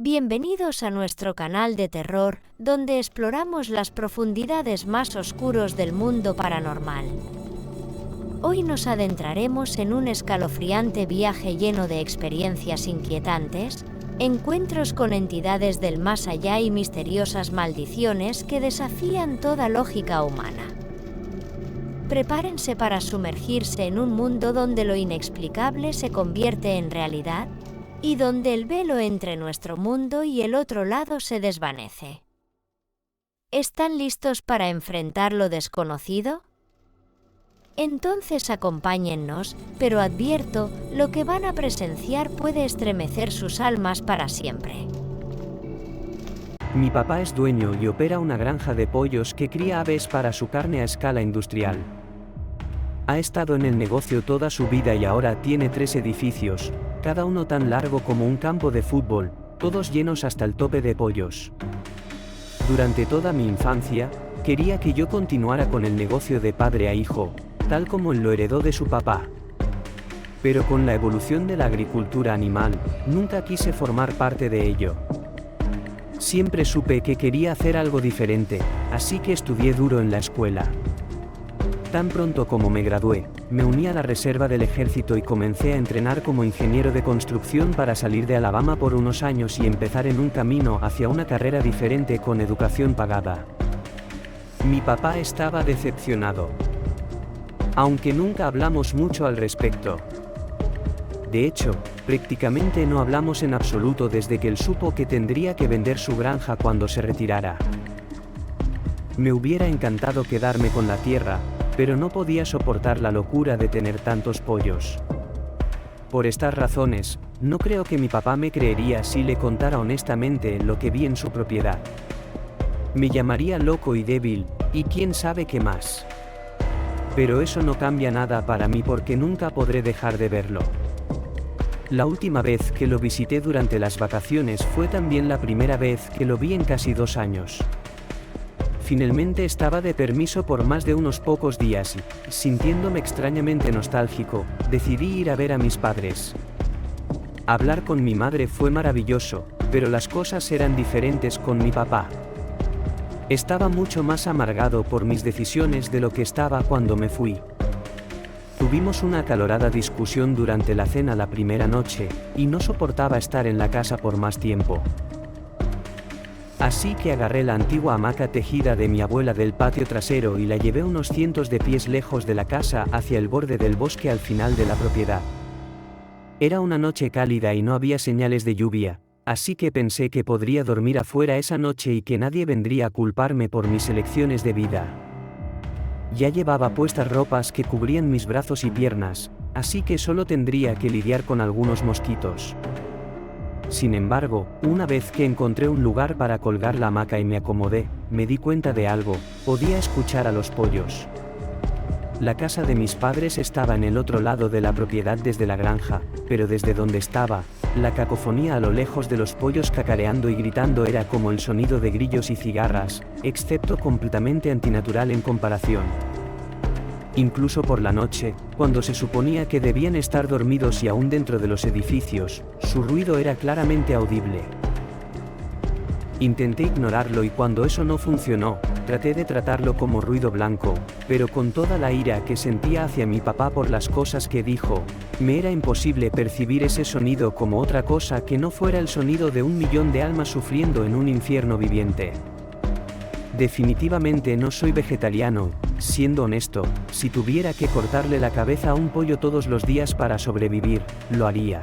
Bienvenidos a nuestro canal de terror, donde exploramos las profundidades más oscuros del mundo paranormal. Hoy nos adentraremos en un escalofriante viaje lleno de experiencias inquietantes, encuentros con entidades del más allá y misteriosas maldiciones que desafían toda lógica humana. Prepárense para sumergirse en un mundo donde lo inexplicable se convierte en realidad, y donde el velo entre nuestro mundo y el otro lado se desvanece. ¿Están listos para enfrentar lo desconocido? Entonces acompáñennos, pero advierto, lo que van a presenciar puede estremecer sus almas para siempre. Mi papá es dueño y opera una granja de pollos que cría aves para su carne a escala industrial. Ha estado en el negocio toda su vida y ahora tiene 3 edificios, cada uno tan largo como un campo de fútbol, todos llenos hasta el tope de pollos. Durante toda mi infancia, quería que yo continuara con el negocio de padre a hijo, tal como él lo heredó de su papá. Pero con la evolución de la agricultura animal, nunca quise formar parte de ello. Siempre supe que quería hacer algo diferente, así que estudié duro en la escuela. Tan pronto como me gradué, me uní a la reserva del ejército y comencé a entrenar como ingeniero de construcción para salir de Alabama por unos años y empezar en un camino hacia una carrera diferente con educación pagada. Mi papá estaba decepcionado. Aunque nunca hablamos mucho al respecto. De hecho, prácticamente no hablamos en absoluto desde que él supo que tendría que vender su granja cuando se retirara. Me hubiera encantado quedarme con la tierra, pero no podía soportar la locura de tener tantos pollos. Por estas razones, no creo que mi papá me creería si le contara honestamente lo que vi en su propiedad. Me llamaría loco y débil, y quién sabe qué más. Pero eso no cambia nada para mí porque nunca podré dejar de verlo. La última vez que lo visité durante las vacaciones fue también la primera vez que lo vi en casi 2 años. Finalmente estaba de permiso por más de unos pocos días y, sintiéndome extrañamente nostálgico, decidí ir a ver a mis padres. Hablar con mi madre fue maravilloso, pero las cosas eran diferentes con mi papá. Estaba mucho más amargado por mis decisiones de lo que estaba cuando me fui. Tuvimos una acalorada discusión durante la cena la primera noche, y no soportaba estar en la casa por más tiempo. Así que agarré la antigua hamaca tejida de mi abuela del patio trasero y la llevé unos cientos de pies lejos de la casa hacia el borde del bosque al final de la propiedad. Era una noche cálida y no había señales de lluvia, así que pensé que podría dormir afuera esa noche y que nadie vendría a culparme por mis elecciones de vida. Ya llevaba puestas ropas que cubrían mis brazos y piernas, así que solo tendría que lidiar con algunos mosquitos. Sin embargo, una vez que encontré un lugar para colgar la hamaca y me acomodé, me di cuenta de algo: podía escuchar a los pollos. La casa de mis padres estaba en el otro lado de la propiedad desde la granja, pero desde donde estaba, la cacofonía a lo lejos de los pollos cacareando y gritando era como el sonido de grillos y cigarras, excepto completamente antinatural en comparación. Incluso por la noche, cuando se suponía que debían estar dormidos y aún dentro de los edificios, su ruido era claramente audible. Intenté ignorarlo y cuando eso no funcionó, traté de tratarlo como ruido blanco, pero con toda la ira que sentía hacia mi papá por las cosas que dijo, me era imposible percibir ese sonido como otra cosa que no fuera el sonido de 1.000.000 de almas sufriendo en un infierno viviente. Definitivamente no soy vegetariano. Siendo honesto, si tuviera que cortarle la cabeza a un pollo todos los días para sobrevivir, lo haría.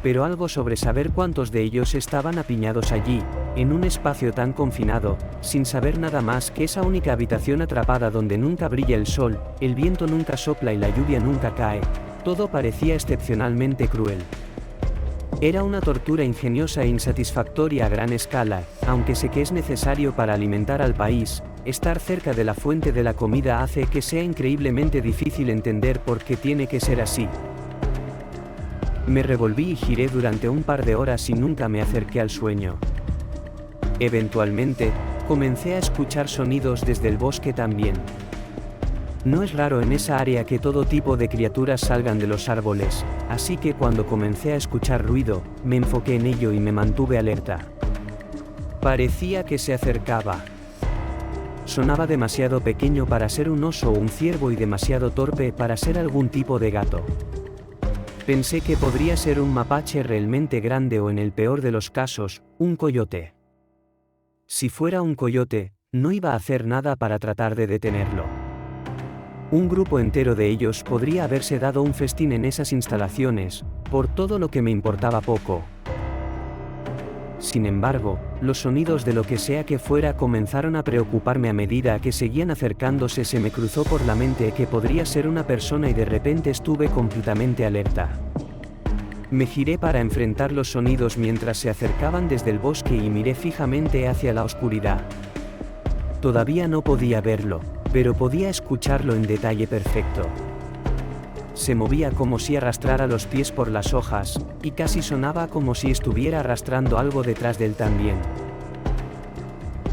Pero algo sobre saber cuántos de ellos estaban apiñados allí, en un espacio tan confinado, sin saber nada más que esa única habitación atrapada donde nunca brilla el sol, el viento nunca sopla y la lluvia nunca cae, todo parecía excepcionalmente cruel. Era una tortura ingeniosa e insatisfactoria a gran escala, aunque sé que es necesario para alimentar al país. Estar cerca de la fuente de la comida hace que sea increíblemente difícil entender por qué tiene que ser así. Me revolví y giré durante un par de horas y nunca me acerqué al sueño. Eventualmente, comencé a escuchar sonidos desde el bosque también. No es raro en esa área que todo tipo de criaturas salgan de los árboles, así que cuando comencé a escuchar ruido, me enfoqué en ello y me mantuve alerta. Parecía que se acercaba. Sonaba demasiado pequeño para ser un oso o un ciervo y demasiado torpe para ser algún tipo de gato. Pensé que podría ser un mapache realmente grande o en el peor de los casos, un coyote. Si fuera un coyote, no iba a hacer nada para tratar de detenerlo. Un grupo entero de ellos podría haberse dado un festín en esas instalaciones, por todo lo que me importaba poco. Sin embargo, los sonidos de lo que sea que fuera comenzaron a preocuparme a medida que seguían acercándose. Se me cruzó por la mente que podría ser una persona y de repente estuve completamente alerta. Me giré para enfrentar los sonidos mientras se acercaban desde el bosque y miré fijamente hacia la oscuridad. Todavía no podía verlo, pero podía escucharlo en detalle perfecto. Se movía como si arrastrara los pies por las hojas, y casi sonaba como si estuviera arrastrando algo detrás de él también.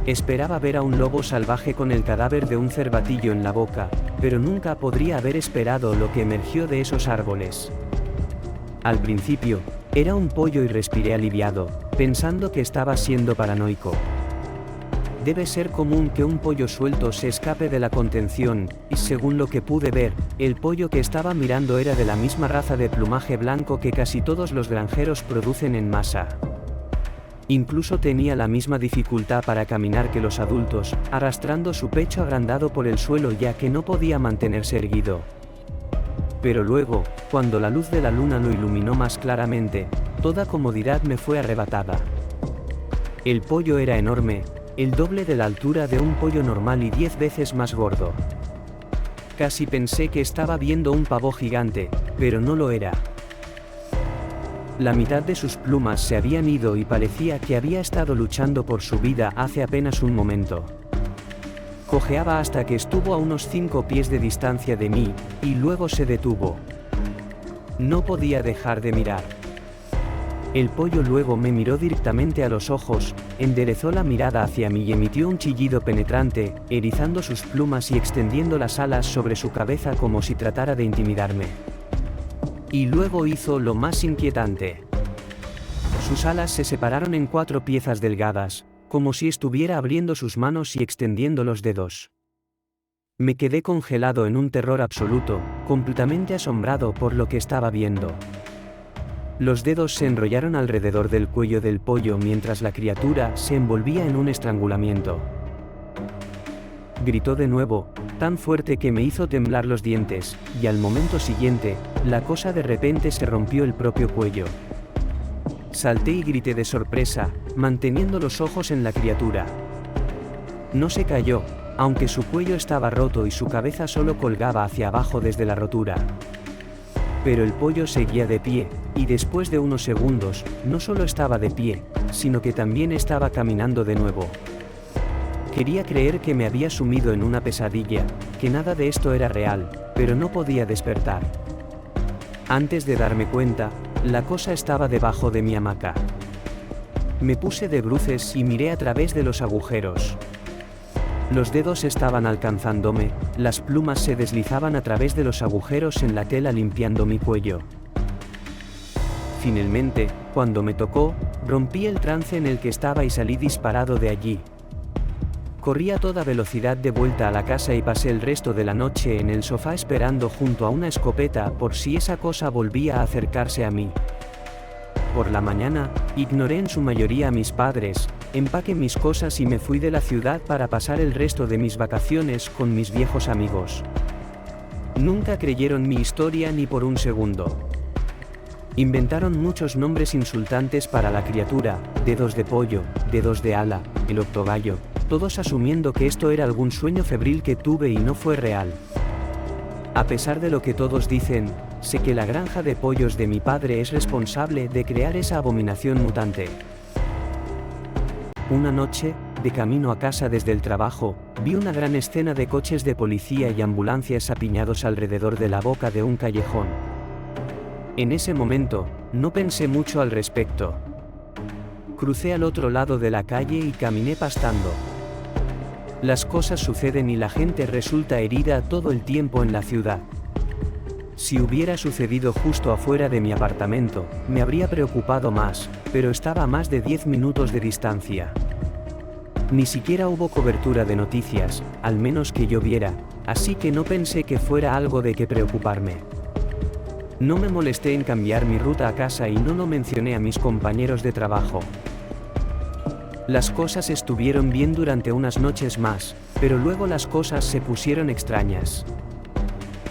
Esperaba ver a un lobo salvaje con el cadáver de un cervatillo en la boca, pero nunca podría haber esperado lo que emergió de esos árboles. Al principio, era un pollo y respiré aliviado, pensando que estaba siendo paranoico. Debe ser común que un pollo suelto se escape de la contención, y según lo que pude ver, el pollo que estaba mirando era de la misma raza de plumaje blanco que casi todos los granjeros producen en masa. Incluso tenía la misma dificultad para caminar que los adultos, arrastrando su pecho agrandado por el suelo ya que no podía mantenerse erguido. Pero luego, cuando la luz de la luna lo iluminó más claramente, toda comodidad me fue arrebatada. El pollo era enorme, el doble de la altura de un pollo normal y 10 veces más gordo. Casi pensé que estaba viendo un pavo gigante, pero no lo era. La mitad de sus plumas se habían ido y parecía que había estado luchando por su vida hace apenas un momento. Cojeaba hasta que estuvo a unos 5 pies de distancia de mí, y luego se detuvo. No podía dejar de mirar. El pollo luego me miró directamente a los ojos, enderezó la mirada hacia mí y emitió un chillido penetrante, erizando sus plumas y extendiendo las alas sobre su cabeza como si tratara de intimidarme. Y luego hizo lo más inquietante. Sus alas se separaron en 4 piezas delgadas, como si estuviera abriendo sus manos y extendiendo los dedos. Me quedé congelado en un terror absoluto, completamente asombrado por lo que estaba viendo. Los dedos se enrollaron alrededor del cuello del pollo mientras la criatura se envolvía en un estrangulamiento. Gritó de nuevo, tan fuerte que me hizo temblar los dientes, y al momento siguiente, la cosa de repente se rompió el propio cuello. Salté y grité de sorpresa, manteniendo los ojos en la criatura. No se cayó, aunque su cuello estaba roto y su cabeza solo colgaba hacia abajo desde la rotura. Pero el pollo seguía de pie, y después de unos segundos, no solo estaba de pie, sino que también estaba caminando de nuevo. Quería creer que me había sumido en una pesadilla, que nada de esto era real, pero no podía despertar. Antes de darme cuenta, la cosa estaba debajo de mi hamaca. Me puse de bruces y miré a través de los agujeros. Los dedos estaban alcanzándome, las plumas se deslizaban a través de los agujeros en la tela limpiando mi cuello. Finalmente, cuando me tocó, rompí el trance en el que estaba y salí disparado de allí. Corrí a toda velocidad de vuelta a la casa y pasé el resto de la noche en el sofá esperando junto a una escopeta por si esa cosa volvía a acercarse a mí. Por la mañana, ignoré en su mayoría a mis padres, empaqué mis cosas y me fui de la ciudad para pasar el resto de mis vacaciones con mis viejos amigos. Nunca creyeron mi historia ni por un segundo. Inventaron muchos nombres insultantes para la criatura, dedos de pollo, dedos de ala, el octogallo, todos asumiendo que esto era algún sueño febril que tuve y no fue real. A pesar de lo que todos dicen, sé que la granja de pollos de mi padre es responsable de crear esa abominación mutante. Una noche, de camino a casa desde el trabajo, vi una gran escena de coches de policía y ambulancias apiñados alrededor de la boca de un callejón. En ese momento, no pensé mucho al respecto. Crucé al otro lado de la calle y caminé pastando. Las cosas suceden y la gente resulta herida todo el tiempo en la ciudad. Si hubiera sucedido justo afuera de mi apartamento, me habría preocupado más, pero estaba a más de 10 minutos de distancia. Ni siquiera hubo cobertura de noticias, al menos que yo viera, así que no pensé que fuera algo de qué preocuparme. No me molesté en cambiar mi ruta a casa y no lo mencioné a mis compañeros de trabajo. Las cosas estuvieron bien durante unas noches más, pero luego las cosas se pusieron extrañas.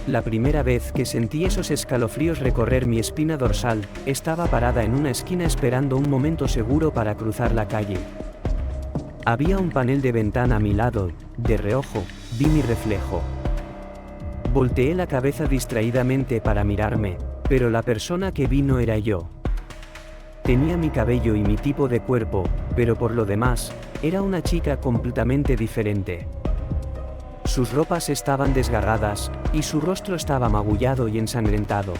La primera vez que sentí esos escalofríos recorrer mi espina dorsal, estaba parada en una esquina esperando un momento seguro para cruzar la calle. Había un panel de ventana a mi lado, de reojo, vi mi reflejo. Volteé la cabeza distraídamente para mirarme, pero la persona que vi no era yo. Tenía mi cabello y mi tipo de cuerpo, pero por lo demás, era una chica completamente diferente. Sus ropas estaban desgarradas, y su rostro estaba magullado y ensangrentado.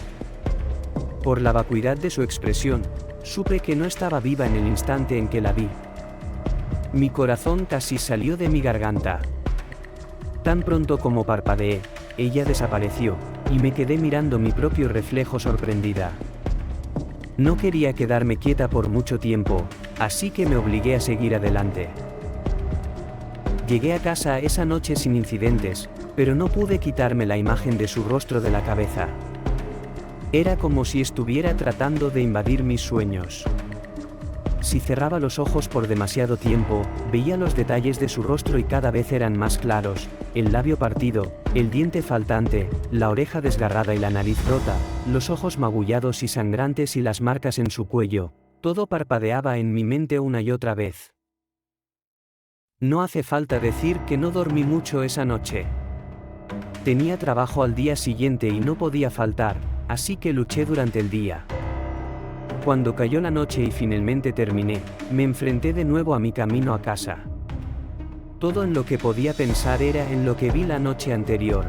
Por la vacuidad de su expresión, supe que no estaba viva en el instante en que la vi. Mi corazón casi salió de mi garganta. Tan pronto como parpadeé, ella desapareció, y me quedé mirando mi propio reflejo sorprendida. No quería quedarme quieta por mucho tiempo, así que me obligué a seguir adelante. Llegué a casa esa noche sin incidentes, pero no pude quitarme la imagen de su rostro de la cabeza. Era como si estuviera tratando de invadir mis sueños. Si cerraba los ojos por demasiado tiempo, veía los detalles de su rostro y cada vez eran más claros: el labio partido, el diente faltante, la oreja desgarrada y la nariz rota, los ojos magullados y sangrantes y las marcas en su cuello. Todo parpadeaba en mi mente una y otra vez. No hace falta decir que no dormí mucho esa noche. Tenía trabajo al día siguiente y no podía faltar, así que luché durante el día. Cuando cayó la noche y finalmente terminé, me enfrenté de nuevo a mi camino a casa. Todo en lo que podía pensar era en lo que vi la noche anterior.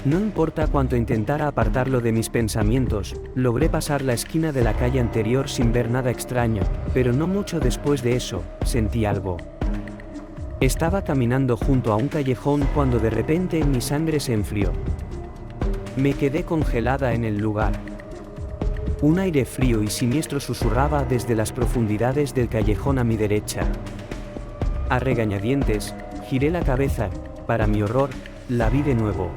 No importa cuánto intentara apartarlo de mis pensamientos, logré pasar la esquina de la calle anterior sin ver nada extraño, pero no mucho después de eso, sentí algo. Estaba caminando junto a un callejón cuando de repente mi sangre se enfrió. Me quedé congelada en el lugar. Un aire frío y siniestro susurraba desde las profundidades del callejón a mi derecha. A regañadientes, giré la cabeza, para mi horror, la vi de nuevo.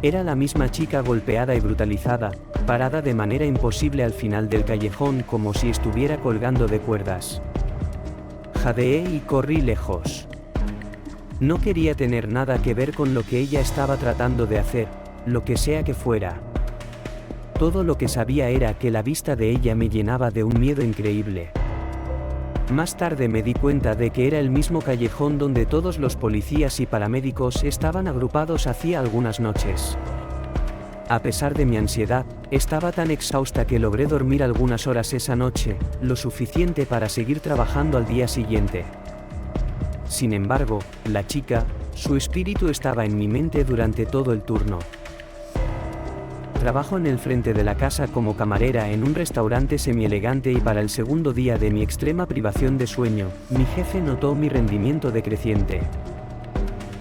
Era la misma chica golpeada y brutalizada, parada de manera imposible al final del callejón como si estuviera colgando de cuerdas. Jadeé y corrí lejos. No quería tener nada que ver con lo que ella estaba tratando de hacer, lo que sea que fuera. Todo lo que sabía era que la vista de ella me llenaba de un miedo increíble. Más tarde me di cuenta de que era el mismo callejón donde todos los policías y paramédicos estaban agrupados hacía algunas noches. A pesar de mi ansiedad, estaba tan exhausta que logré dormir algunas horas esa noche, lo suficiente para seguir trabajando al día siguiente. Sin embargo, la chica, su espíritu estaba en mi mente durante todo el turno. Trabajo en el frente de la casa como camarera en un restaurante semielegante y para el segundo día de mi extrema privación de sueño, mi jefe notó mi rendimiento decreciente.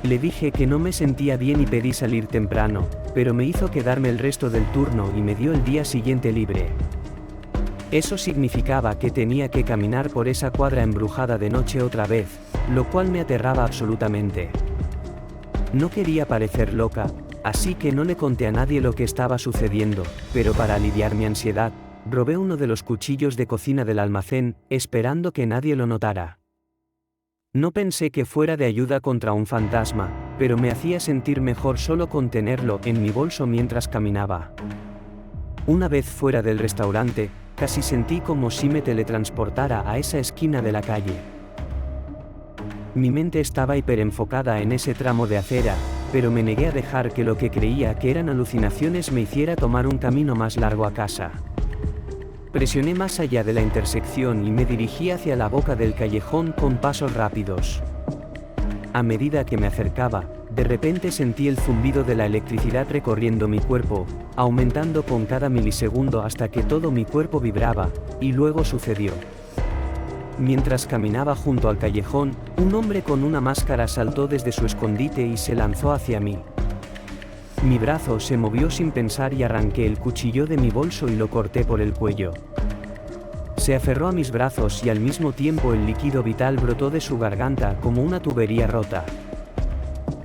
Le dije que no me sentía bien y pedí salir temprano, pero me hizo quedarme el resto del turno y me dio el día siguiente libre. Eso significaba que tenía que caminar por esa cuadra embrujada de noche otra vez, lo cual me aterraba absolutamente. No quería parecer loca, así que no le conté a nadie lo que estaba sucediendo, pero para aliviar mi ansiedad, robé uno de los cuchillos de cocina del almacén, esperando que nadie lo notara. No pensé que fuera de ayuda contra un fantasma, pero me hacía sentir mejor solo con tenerlo en mi bolso mientras caminaba. Una vez fuera del restaurante, casi sentí como si me teletransportara a esa esquina de la calle. Mi mente estaba hiperenfocada en ese tramo de acera, pero me negué a dejar que lo que creía que eran alucinaciones me hiciera tomar un camino más largo a casa. Presioné más allá de la intersección y me dirigí hacia la boca del callejón con pasos rápidos. A medida que me acercaba, de repente sentí el zumbido de la electricidad recorriendo mi cuerpo, aumentando con cada milisegundo hasta que todo mi cuerpo vibraba, y luego sucedió. Mientras caminaba junto al callejón, un hombre con una máscara saltó desde su escondite y se lanzó hacia mí. Mi brazo se movió sin pensar y arranqué el cuchillo de mi bolso y lo corté por el cuello. Se aferró a mis brazos y al mismo tiempo el líquido vital brotó de su garganta como una tubería rota.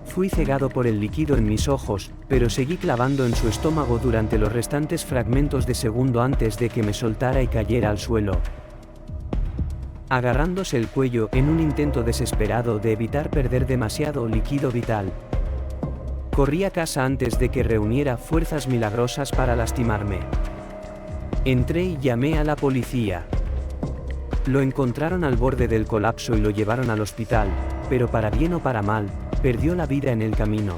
Fui cegado por el líquido en mis ojos, pero seguí clavando en su estómago durante los restantes fragmentos de segundo antes de que me soltara y cayera al suelo, agarrándose el cuello en un intento desesperado de evitar perder demasiado líquido vital. Corrí a casa antes de que reuniera fuerzas milagrosas para lastimarme. Entré y llamé a la policía. Lo encontraron al borde del colapso y lo llevaron al hospital, pero para bien o para mal, perdió la vida en el camino.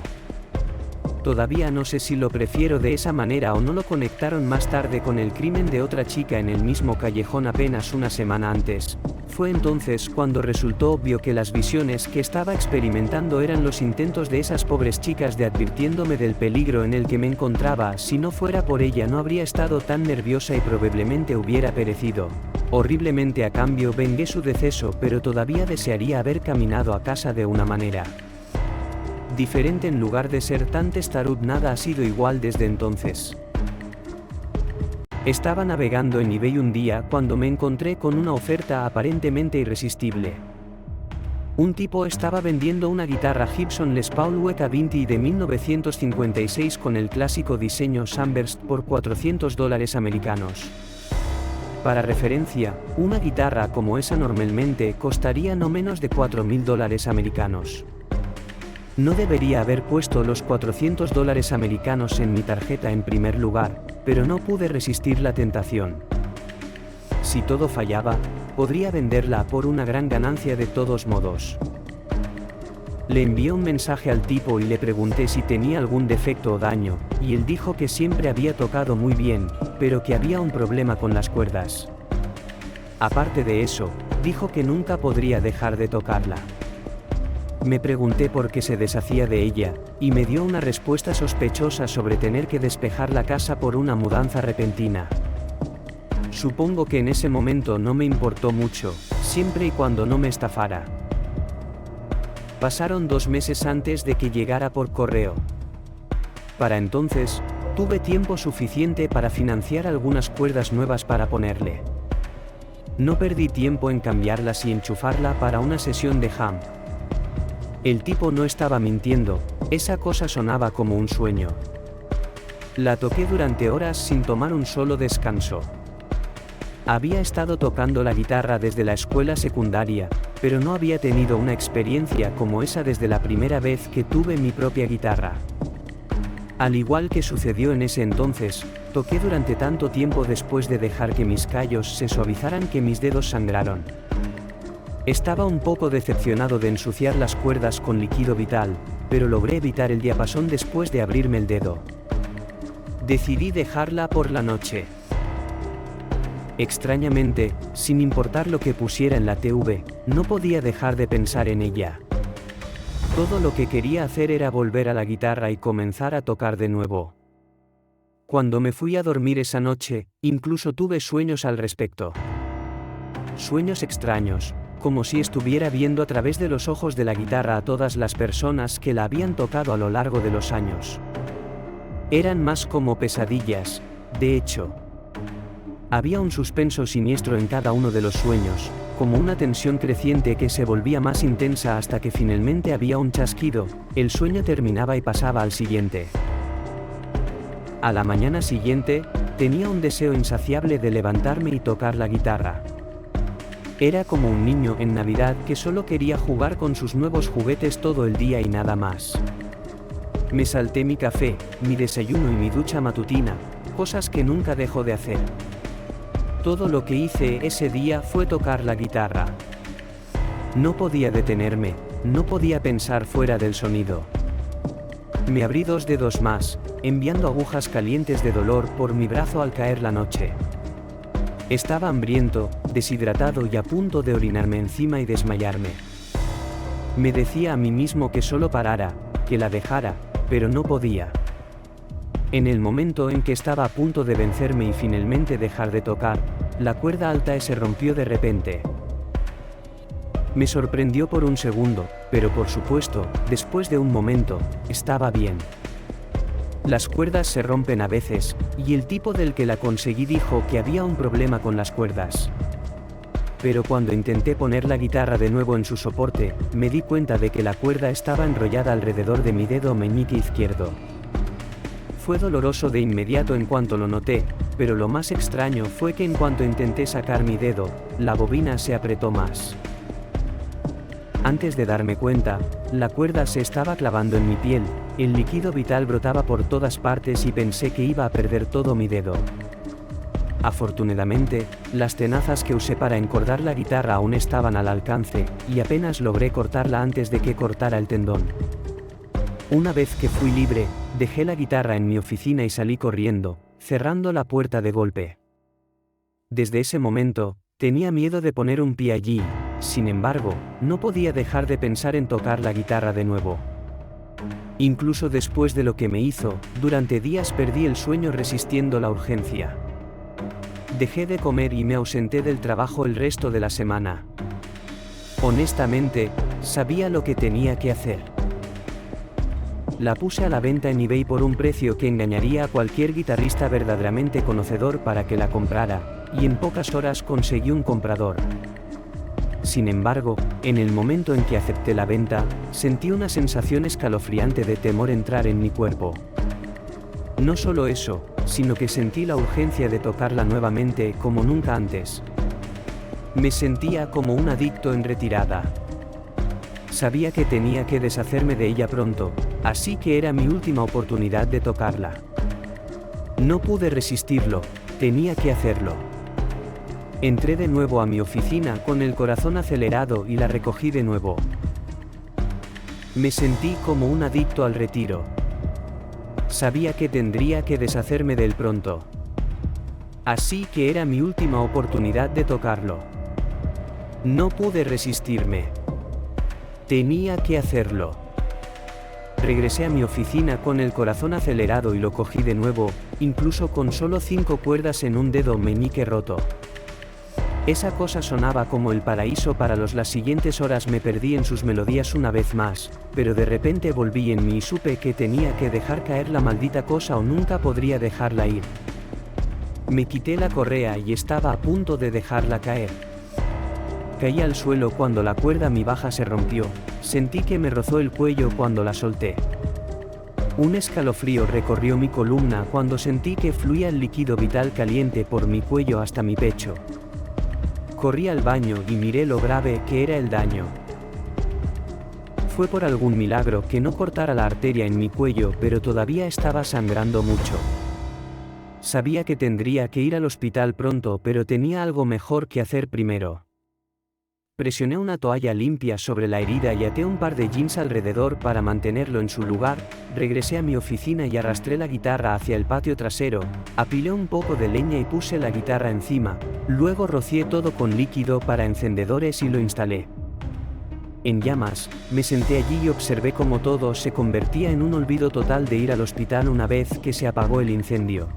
Todavía no sé si lo prefiero de esa manera o no. Lo conectaron más tarde con el crimen de otra chica en el mismo callejón apenas una semana antes. Fue entonces cuando resultó obvio que las visiones que estaba experimentando eran los intentos de esas pobres chicas de advirtiéndome del peligro en el que me encontraba. Si no fuera por ella no habría estado tan nerviosa y probablemente hubiera perecido. Horriblemente a cambio vengué su deceso, pero todavía desearía haber caminado a casa de una manera diferente en lugar de ser tan testarud. Nada ha sido igual desde entonces. Estaba navegando en eBay un día cuando me encontré con una oferta aparentemente irresistible. Un tipo estaba vendiendo una guitarra Gibson Les Paul WK20 de 1956 con el clásico diseño Sunburst por $400 americanos. Para referencia, una guitarra como esa normalmente costaría no menos de $4.000 americanos. No debería haber puesto los $400 americanos en mi tarjeta en primer lugar, pero no pude resistir la tentación. Si todo fallaba, podría venderla por una gran ganancia de todos modos. Le envié un mensaje al tipo y le pregunté si tenía algún defecto o daño, y él dijo que siempre había tocado muy bien, pero que había un problema con las cuerdas. Aparte de eso, dijo que nunca podría dejar de tocarla. Me pregunté por qué se deshacía de ella, y me dio una respuesta sospechosa sobre tener que despejar la casa por una mudanza repentina. Supongo que en ese momento no me importó mucho, siempre y cuando no me estafara. Pasaron 2 meses antes de que llegara por correo. Para entonces, tuve tiempo suficiente para financiar algunas cuerdas nuevas para ponerle. No perdí tiempo en cambiarlas y enchufarla para una sesión de jam. El tipo no estaba mintiendo, esa cosa sonaba como un sueño. La toqué durante horas sin tomar un solo descanso. Había estado tocando la guitarra desde la escuela secundaria, pero no había tenido una experiencia como esa desde la primera vez que tuve mi propia guitarra. Al igual que sucedió en ese entonces, toqué durante tanto tiempo después de dejar que mis callos se suavizaran que mis dedos sangraron. Estaba un poco decepcionado de ensuciar las cuerdas con líquido vital, pero logré evitar el diapasón después de abrirme el dedo. Decidí dejarla por la noche. Extrañamente, sin importar lo que pusiera en la TV, no podía dejar de pensar en ella. Todo lo que quería hacer era volver a la guitarra y comenzar a tocar de nuevo. Cuando me fui a dormir esa noche, incluso tuve sueños al respecto. Sueños extraños, como si estuviera viendo a través de los ojos de la guitarra a todas las personas que la habían tocado a lo largo de los años. Eran más como pesadillas, de hecho. Había un suspenso siniestro en cada uno de los sueños, como una tensión creciente que se volvía más intensa hasta que finalmente había un chasquido, el sueño terminaba y pasaba al siguiente. A la mañana siguiente, tenía un deseo insaciable de levantarme y tocar la guitarra. Era como un niño en Navidad que solo quería jugar con sus nuevos juguetes todo el día y nada más. Me salté mi café, mi desayuno y mi ducha matutina, cosas que nunca dejo de hacer. Todo lo que hice ese día fue tocar la guitarra. No podía detenerme, no podía pensar fuera del sonido. Me abrí 2 dedos más, enviando agujas calientes de dolor por mi brazo al caer la noche. Estaba hambriento, deshidratado y a punto de orinarme encima y desmayarme. Me decía a mí mismo que solo parara, que la dejara, pero no podía. En el momento en que estaba a punto de vencerme y finalmente dejar de tocar, la cuerda alta se rompió de repente. Me sorprendió por un segundo, pero por supuesto, después de un momento, estaba bien. Las cuerdas se rompen a veces, y el tipo del que la conseguí dijo que había un problema con las cuerdas. Pero cuando intenté poner la guitarra de nuevo en su soporte, me di cuenta de que la cuerda estaba enrollada alrededor de mi dedo meñique izquierdo. Fue doloroso de inmediato en cuanto lo noté, pero lo más extraño fue que en cuanto intenté sacar mi dedo, la bobina se apretó más. Antes de darme cuenta, la cuerda se estaba clavando en mi piel, el líquido vital brotaba por todas partes y pensé que iba a perder todo mi dedo. Afortunadamente, las tenazas que usé para encordar la guitarra aún estaban al alcance, y apenas logré cortarla antes de que cortara el tendón. Una vez que fui libre, dejé la guitarra en mi oficina y salí corriendo, cerrando la puerta de golpe. Desde ese momento, tenía miedo de poner un pie allí, sin embargo, no podía dejar de pensar en tocar la guitarra de nuevo. Incluso después de lo que me hizo, durante días perdí el sueño resistiendo la urgencia. Dejé de comer y me ausenté del trabajo el resto de la semana. Honestamente, sabía lo que tenía que hacer. La puse a la venta en eBay por un precio que engañaría a cualquier guitarrista verdaderamente conocedor para que la comprara, y en pocas horas conseguí un comprador. Sin embargo, en el momento en que acepté la venta, sentí una sensación escalofriante de temor entrar en mi cuerpo. No solo eso, sino que sentí la urgencia de tocarla nuevamente como nunca antes. Me sentía como un adicto en retirada. Sabía que tenía que deshacerme de ella pronto, así que era mi última oportunidad de tocarla. No pude resistirlo, tenía que hacerlo. Entré de nuevo a mi oficina con el corazón acelerado y la recogí de nuevo. Me sentí como un adicto al retiro. Sabía que tendría que deshacerme de él pronto. Así que era mi última oportunidad de tocarlo. No pude resistirme. Tenía que hacerlo. Regresé a mi oficina con el corazón acelerado y lo cogí de nuevo, incluso con solo 5 cuerdas en un dedo meñique roto. Esa cosa sonaba como el paraíso para las siguientes horas me perdí en sus melodías una vez más, pero de repente volví en mí y supe que tenía que dejar caer la maldita cosa o nunca podría dejarla ir. Me quité la correa y estaba a punto de dejarla caer. Caí al suelo cuando la cuerda mi baja se rompió, sentí que me rozó el cuello cuando la solté. Un escalofrío recorrió mi columna cuando sentí que fluía el líquido vital caliente por mi cuello hasta mi pecho. Corrí al baño y miré lo grave que era el daño. Fue por algún milagro que no cortara la arteria en mi cuello, pero todavía estaba sangrando mucho. Sabía que tendría que ir al hospital pronto, pero tenía algo mejor que hacer primero. Presioné una toalla limpia sobre la herida y até un par de jeans alrededor para mantenerlo en su lugar, regresé a mi oficina y arrastré la guitarra hacia el patio trasero, apilé un poco de leña y puse la guitarra encima, luego rocié todo con líquido para encendedores y lo instalé. En llamas, me senté allí y observé cómo todo se convertía en un olvido total de ir al hospital una vez que se apagó el incendio.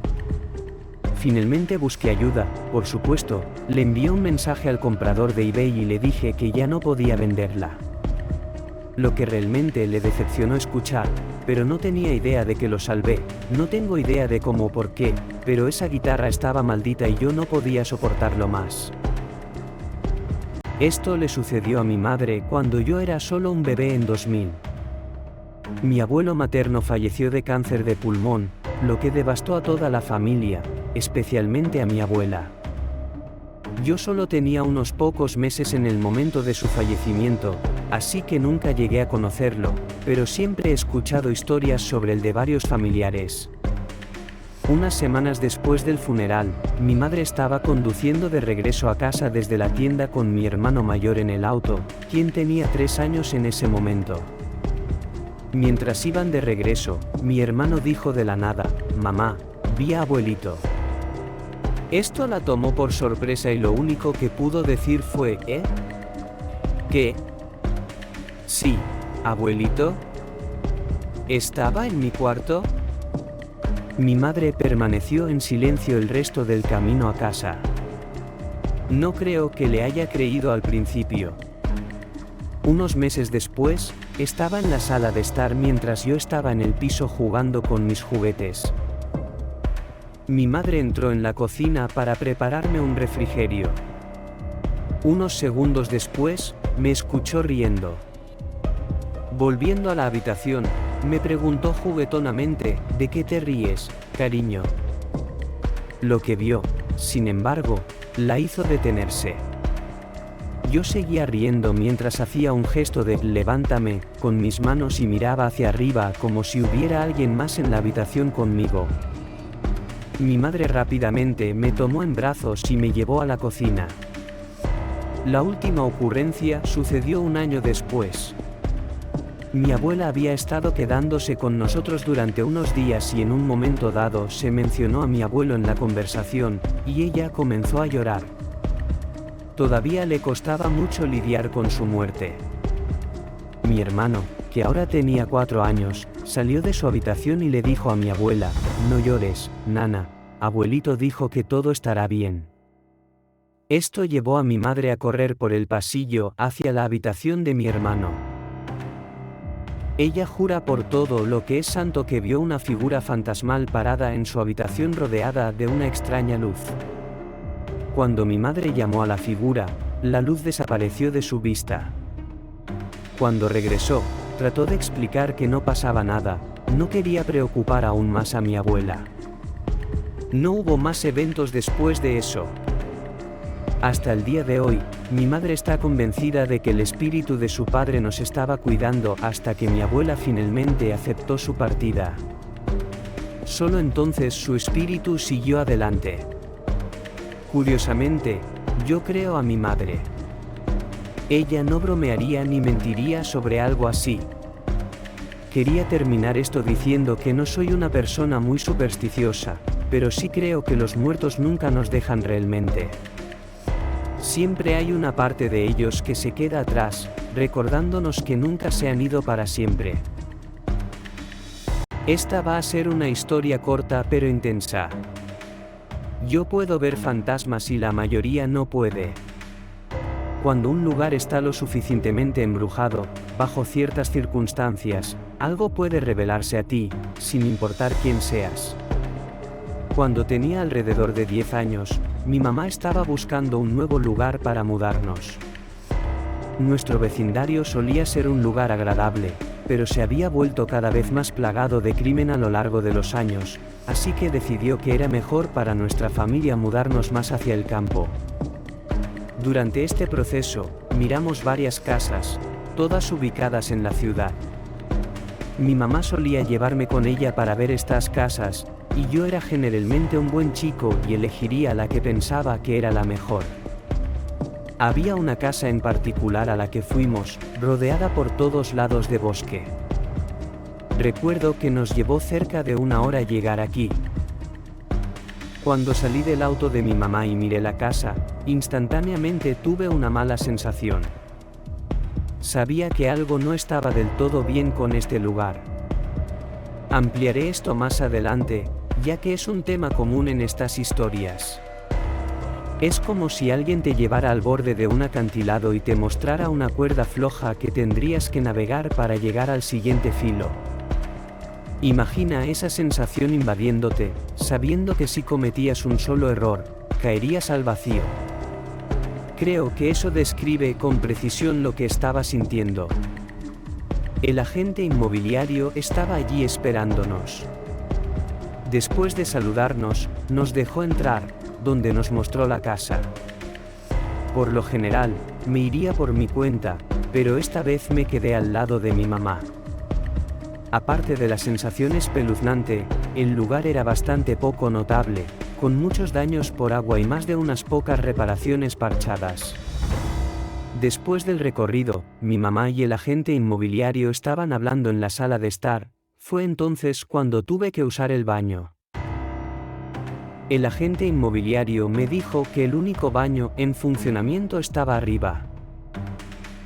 Finalmente busqué ayuda, por supuesto, le envié un mensaje al comprador de eBay y le dije que ya no podía venderla. Lo que realmente le decepcionó escuchar, pero no tenía idea de que lo salvé, no tengo idea de cómo o por qué, pero esa guitarra estaba maldita y yo no podía soportarlo más. Esto le sucedió a mi madre cuando yo era solo un bebé en 2000. Mi abuelo materno falleció de cáncer de pulmón, lo que devastó a toda la familia, especialmente a mi abuela. Yo solo tenía unos pocos meses en el momento de su fallecimiento, así que nunca llegué a conocerlo, pero siempre he escuchado historias sobre el de varios familiares. Unas semanas después del funeral, mi madre estaba conduciendo de regreso a casa desde la tienda con mi hermano mayor en el auto, quien tenía 3 años en ese momento. Mientras iban de regreso, mi hermano dijo de la nada: «Mamá, vi a abuelito». Esto la tomó por sorpresa y lo único que pudo decir fue: «¿Eh? ¿Qué? Sí, abuelito. ¿Estaba en mi cuarto?». Mi madre permaneció en silencio el resto del camino a casa. No creo que le haya creído al principio. Unos meses después, estaba en la sala de estar mientras yo estaba en el piso jugando con mis juguetes. Mi madre entró en la cocina para prepararme un refrigerio. Unos segundos después, me escuchó riendo. Volviendo a la habitación, me preguntó juguetonamente, ¿de qué te ríes, cariño? Lo que vio, sin embargo, la hizo detenerse. Yo seguía riendo mientras hacía un gesto de «levántame» con mis manos y miraba hacia arriba como si hubiera alguien más en la habitación conmigo. Mi madre rápidamente me tomó en brazos y me llevó a la cocina. La última ocurrencia sucedió un año después. Mi abuela había estado quedándose con nosotros durante unos días y en un momento dado se mencionó a mi abuelo en la conversación, y ella comenzó a llorar. Todavía le costaba mucho lidiar con su muerte. Mi hermano, que ahora tenía 4 años, salió de su habitación y le dijo a mi abuela, «No llores, nana, abuelito dijo que todo estará bien». Esto llevó a mi madre a correr por el pasillo hacia la habitación de mi hermano. Ella jura por todo lo que es santo que vio una figura fantasmal parada en su habitación rodeada de una extraña luz. Cuando mi madre llamó a la figura, la luz desapareció de su vista. Cuando regresó, trató de explicar que no pasaba nada, no quería preocupar aún más a mi abuela. No hubo más eventos después de eso. Hasta el día de hoy, mi madre está convencida de que el espíritu de su padre nos estaba cuidando hasta que mi abuela finalmente aceptó su partida. Solo entonces su espíritu siguió adelante. Curiosamente, yo creo a mi madre. Ella no bromearía ni mentiría sobre algo así. Quería terminar esto diciendo que no soy una persona muy supersticiosa, pero sí creo que los muertos nunca nos dejan realmente. Siempre hay una parte de ellos que se queda atrás, recordándonos que nunca se han ido para siempre. Esta va a ser una historia corta pero intensa. Yo puedo ver fantasmas y la mayoría no puede. Cuando un lugar está lo suficientemente embrujado, bajo ciertas circunstancias, algo puede revelarse a ti, sin importar quién seas. Cuando tenía alrededor de 10 años, mi mamá estaba buscando un nuevo lugar para mudarnos. Nuestro vecindario solía ser un lugar agradable, pero se había vuelto cada vez más plagado de crimen a lo largo de los años, así que decidió que era mejor para nuestra familia mudarnos más hacia el campo. Durante este proceso, miramos varias casas, todas ubicadas en la ciudad. Mi mamá solía llevarme con ella para ver estas casas, y yo era generalmente un buen chico y elegiría la que pensaba que era la mejor. Había una casa en particular a la que fuimos, rodeada por todos lados de bosque. Recuerdo que nos llevó cerca de 1 hora llegar aquí. Cuando salí del auto de mi mamá y miré la casa, instantáneamente tuve una mala sensación. Sabía que algo no estaba del todo bien con este lugar. Ampliaré esto más adelante, ya que es un tema común en estas historias. Es como si alguien te llevara al borde de un acantilado y te mostrara una cuerda floja que tendrías que navegar para llegar al siguiente filo. Imagina esa sensación invadiéndote, sabiendo que si cometías un solo error, caerías al vacío. Creo que eso describe con precisión lo que estaba sintiendo. El agente inmobiliario estaba allí esperándonos. Después de saludarnos, nos dejó entrar, donde nos mostró la casa. Por lo general, me iría por mi cuenta, pero esta vez me quedé al lado de mi mamá. Aparte de la sensación espeluznante, el lugar era bastante poco notable, con muchos daños por agua y más de unas pocas reparaciones parchadas. Después del recorrido, mi mamá y el agente inmobiliario estaban hablando en la sala de estar. Fue entonces cuando tuve que usar el baño. El agente inmobiliario me dijo que el único baño en funcionamiento estaba arriba.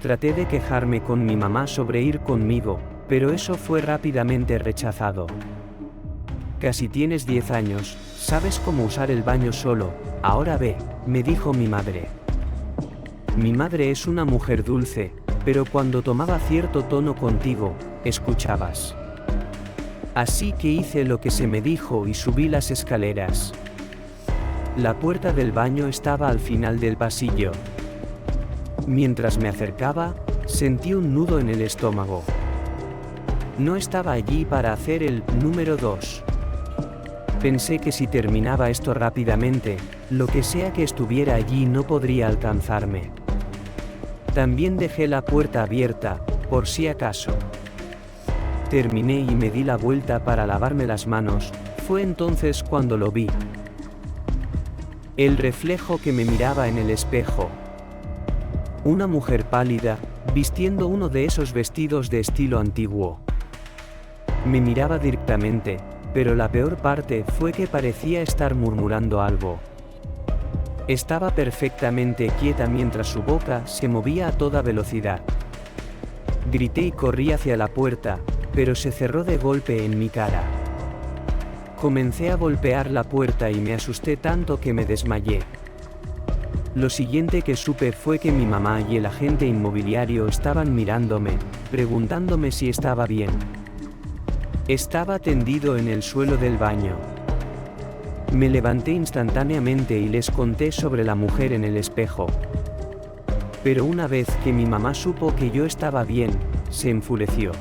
Traté de quejarme con mi mamá sobre ir conmigo, pero eso fue rápidamente rechazado. Casi tienes 10 años, sabes cómo usar el baño solo, ahora ve, me dijo mi madre. Mi madre es una mujer dulce, pero cuando tomaba cierto tono contigo, escuchabas. Así que hice lo que se me dijo y subí las escaleras. La puerta del baño estaba al final del pasillo. Mientras me acercaba, sentí un nudo en el estómago. No estaba allí para hacer el número 2. Pensé que si terminaba esto rápidamente, lo que sea que estuviera allí no podría alcanzarme. También dejé la puerta abierta, por si acaso. Terminé y me di la vuelta para lavarme las manos, fue entonces cuando lo vi. El reflejo que me miraba en el espejo. Una mujer pálida, vistiendo uno de esos vestidos de estilo antiguo. Me miraba directamente, pero la peor parte fue que parecía estar murmurando algo. Estaba perfectamente quieta mientras su boca se movía a toda velocidad. Grité y corrí hacia la puerta, pero se cerró de golpe en mi cara. Comencé a golpear la puerta y me asusté tanto que me desmayé. Lo siguiente que supe fue que mi mamá y el agente inmobiliario estaban mirándome, preguntándome si estaba bien. Estaba tendido en el suelo del baño. Me levanté instantáneamente y les conté sobre la mujer en el espejo. Pero una vez que mi mamá supo que yo estaba bien, se enfureció.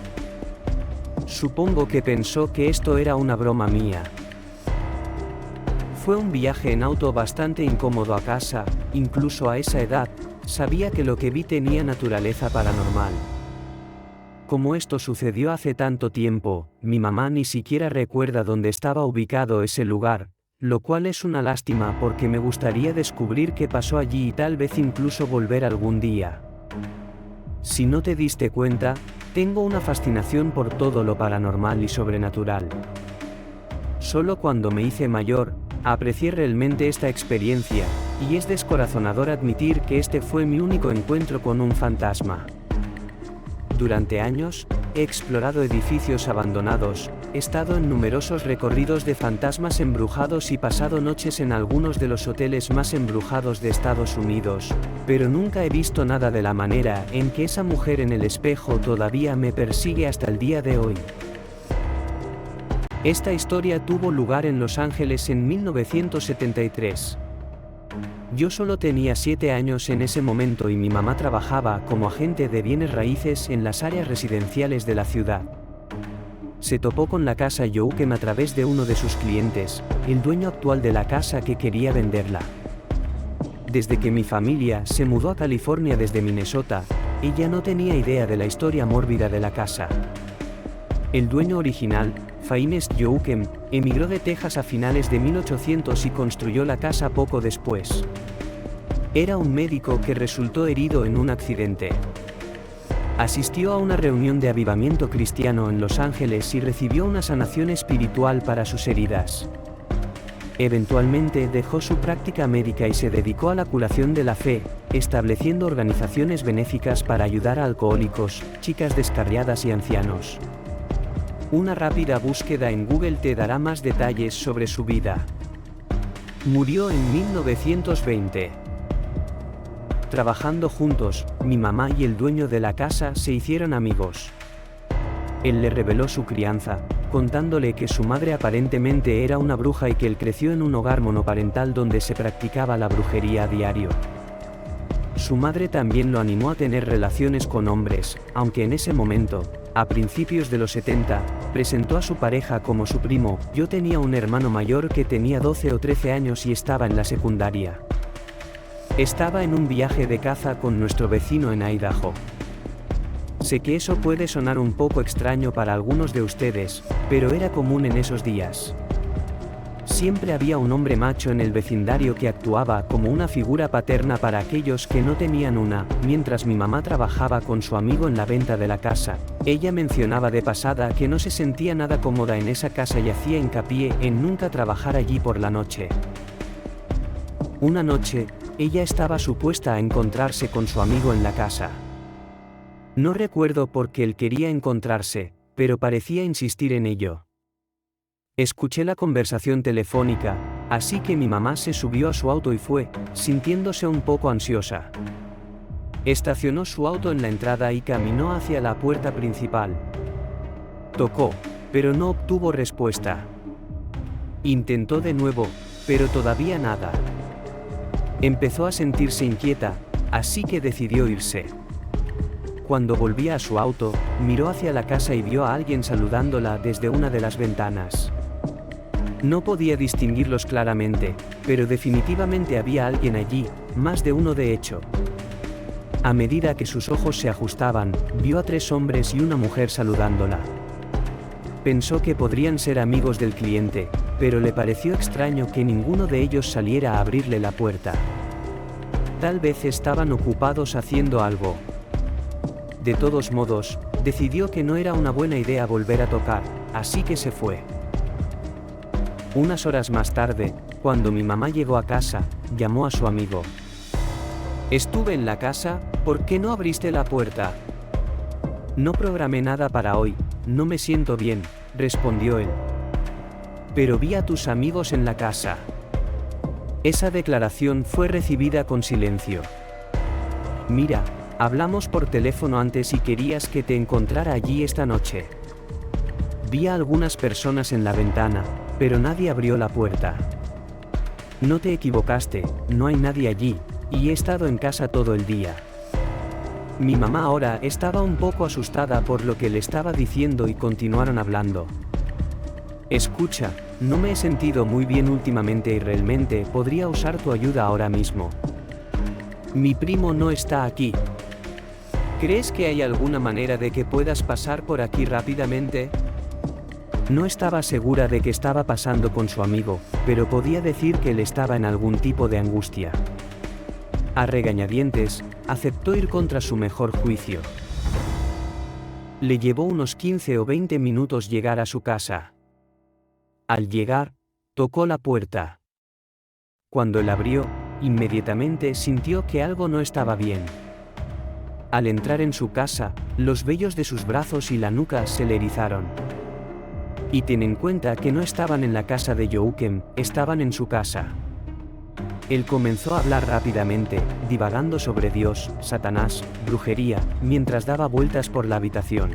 Supongo que pensó que esto era una broma mía. Fue un viaje en auto bastante incómodo a casa, incluso a esa edad, sabía que lo que vi tenía naturaleza paranormal. Como esto sucedió hace tanto tiempo, mi mamá ni siquiera recuerda dónde estaba ubicado ese lugar, lo cual es una lástima porque me gustaría descubrir qué pasó allí y tal vez incluso volver algún día. Si no te diste cuenta, tengo una fascinación por todo lo paranormal y sobrenatural. Solo cuando me hice mayor, aprecié realmente esta experiencia, y es descorazonador admitir que este fue mi único encuentro con un fantasma. Durante años, he explorado edificios abandonados, he estado en numerosos recorridos de fantasmas embrujados y pasado noches en algunos de los hoteles más embrujados de Estados Unidos, pero nunca he visto nada de la manera en que esa mujer en el espejo todavía me persigue hasta el día de hoy. Esta historia tuvo lugar en Los Ángeles en 1973. Yo solo tenía 7 años en ese momento y mi mamá trabajaba como agente de bienes raíces en las áreas residenciales de la ciudad. Se topó con la casa Youkem a través de uno de sus clientes, el dueño actual de la casa que quería venderla. Desde que mi familia se mudó a California desde Minnesota, ella no tenía idea de la historia mórbida de la casa. El dueño original, Phineas Youkem, emigró de Texas a finales de 1800 y construyó la casa poco después. Era un médico que resultó herido en un accidente. Asistió a una reunión de avivamiento cristiano en Los Ángeles y recibió una sanación espiritual para sus heridas. Eventualmente dejó su práctica médica y se dedicó a la curación de la fe, estableciendo organizaciones benéficas para ayudar a alcohólicos, chicas descarriadas y ancianos. Una rápida búsqueda en Google te dará más detalles sobre su vida. Murió en 1920. Trabajando juntos, mi mamá y el dueño de la casa se hicieron amigos. Él le reveló su crianza, contándole que su madre aparentemente era una bruja y que él creció en un hogar monoparental donde se practicaba la brujería a diario. Su madre también lo animó a tener relaciones con hombres, aunque en ese momento, a principios de los 70, presentó a su pareja como su primo. Yo tenía un hermano mayor que tenía 12 o 13 años y estaba en la secundaria. Estaba en un viaje de caza con nuestro vecino en Idaho. Sé que eso puede sonar un poco extraño para algunos de ustedes, pero era común en esos días. Siempre había un hombre macho en el vecindario que actuaba como una figura paterna para aquellos que no tenían una. Mientras mi mamá trabajaba con su amigo en la venta de la casa, ella mencionaba de pasada que no se sentía nada cómoda en esa casa y hacía hincapié en nunca trabajar allí por la noche. Una noche, ella estaba supuesta a encontrarse con su amigo en la casa. No recuerdo por qué él quería encontrarse, pero parecía insistir en ello. Escuché la conversación telefónica, así que mi mamá se subió a su auto y fue, sintiéndose un poco ansiosa. Estacionó su auto en la entrada y caminó hacia la puerta principal. Tocó, pero no obtuvo respuesta. Intentó de nuevo, pero todavía nada. Empezó a sentirse inquieta, así que decidió irse. Cuando volvía a su auto, miró hacia la casa y vio a alguien saludándola desde una de las ventanas. No podía distinguirlos claramente, pero definitivamente había alguien allí, más de uno de hecho. A medida que sus ojos se ajustaban, vio a 3 hombres y una mujer saludándola. Pensó que podrían ser amigos del cliente, pero le pareció extraño que ninguno de ellos saliera a abrirle la puerta. Tal vez estaban ocupados haciendo algo. De todos modos, decidió que no era una buena idea volver a tocar, así que se fue. Unas horas más tarde, cuando mi mamá llegó a casa, llamó a su amigo. «Estuve en la casa, ¿por qué no abriste la puerta?» «No programé nada para hoy, no me siento bien», respondió él. «Pero vi a tus amigos en la casa». Esa declaración fue recibida con silencio. «Mira, hablamos por teléfono antes y querías que te encontrara allí esta noche. Vi a algunas personas en la ventana, pero nadie abrió la puerta. No te equivocaste, no hay nadie allí, y he estado en casa todo el día». Mi mamá ahora estaba un poco asustada por lo que le estaba diciendo y continuaron hablando. «Escucha, no me he sentido muy bien últimamente y realmente podría usar tu ayuda ahora mismo. Mi primo no está aquí. ¿Crees que hay alguna manera de que puedas pasar por aquí rápidamente?» No estaba segura de qué estaba pasando con su amigo, pero podía decir que él estaba en algún tipo de angustia. A regañadientes, aceptó ir contra su mejor juicio. Le llevó unos 15 o 20 minutos llegar a su casa. Al llegar, tocó la puerta. Cuando él abrió, inmediatamente sintió que algo no estaba bien. Al entrar en su casa, los vellos de sus brazos y la nuca se le erizaron. Y ten en cuenta que no estaban en la casa de Youkem, estaban en su casa. Él comenzó a hablar rápidamente, divagando sobre Dios, Satanás, brujería, mientras daba vueltas por la habitación.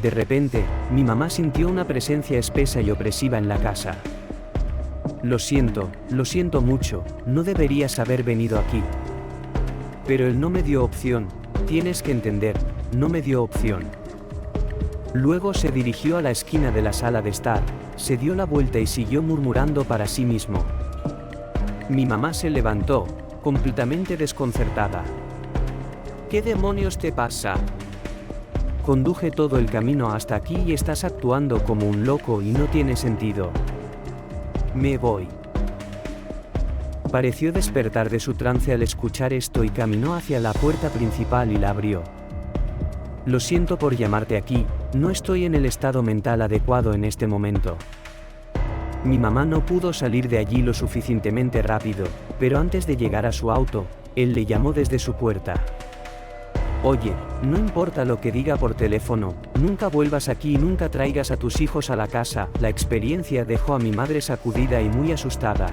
De repente, mi mamá sintió una presencia espesa y opresiva en la casa. Lo siento mucho, no deberías haber venido aquí. Pero él no me dio opción, tienes que entender, no me dio opción. Luego se dirigió a la esquina de la sala de estar, se dio la vuelta y siguió murmurando para sí mismo. Mi mamá se levantó, completamente desconcertada. ¿Qué demonios te pasa? Conduje todo el camino hasta aquí y estás actuando como un loco y no tiene sentido. Me voy. Pareció despertar de su trance al escuchar esto y caminó hacia la puerta principal y la abrió. Lo siento por llamarte aquí, no estoy en el estado mental adecuado en este momento. Mi mamá no pudo salir de allí lo suficientemente rápido, pero antes de llegar a su auto, él le llamó desde su puerta. Oye, no importa lo que diga por teléfono, nunca vuelvas aquí y nunca traigas a tus hijos a la casa. La experiencia dejó a mi madre sacudida y muy asustada.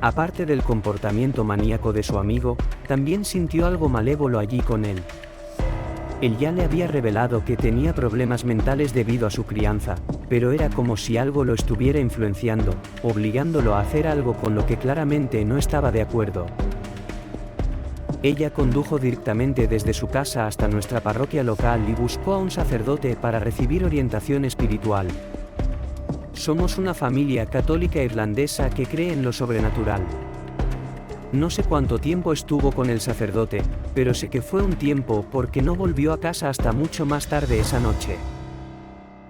Aparte del comportamiento maníaco de su amigo, también sintió algo malévolo allí con él. Él ya le había revelado que tenía problemas mentales debido a su crianza, pero era como si algo lo estuviera influenciando, obligándolo a hacer algo con lo que claramente no estaba de acuerdo. Ella condujo directamente desde su casa hasta nuestra parroquia local y buscó a un sacerdote para recibir orientación espiritual. Somos una familia católica irlandesa que cree en lo sobrenatural. No sé cuánto tiempo estuvo con el sacerdote, pero sé que fue un tiempo porque no volvió a casa hasta mucho más tarde esa noche.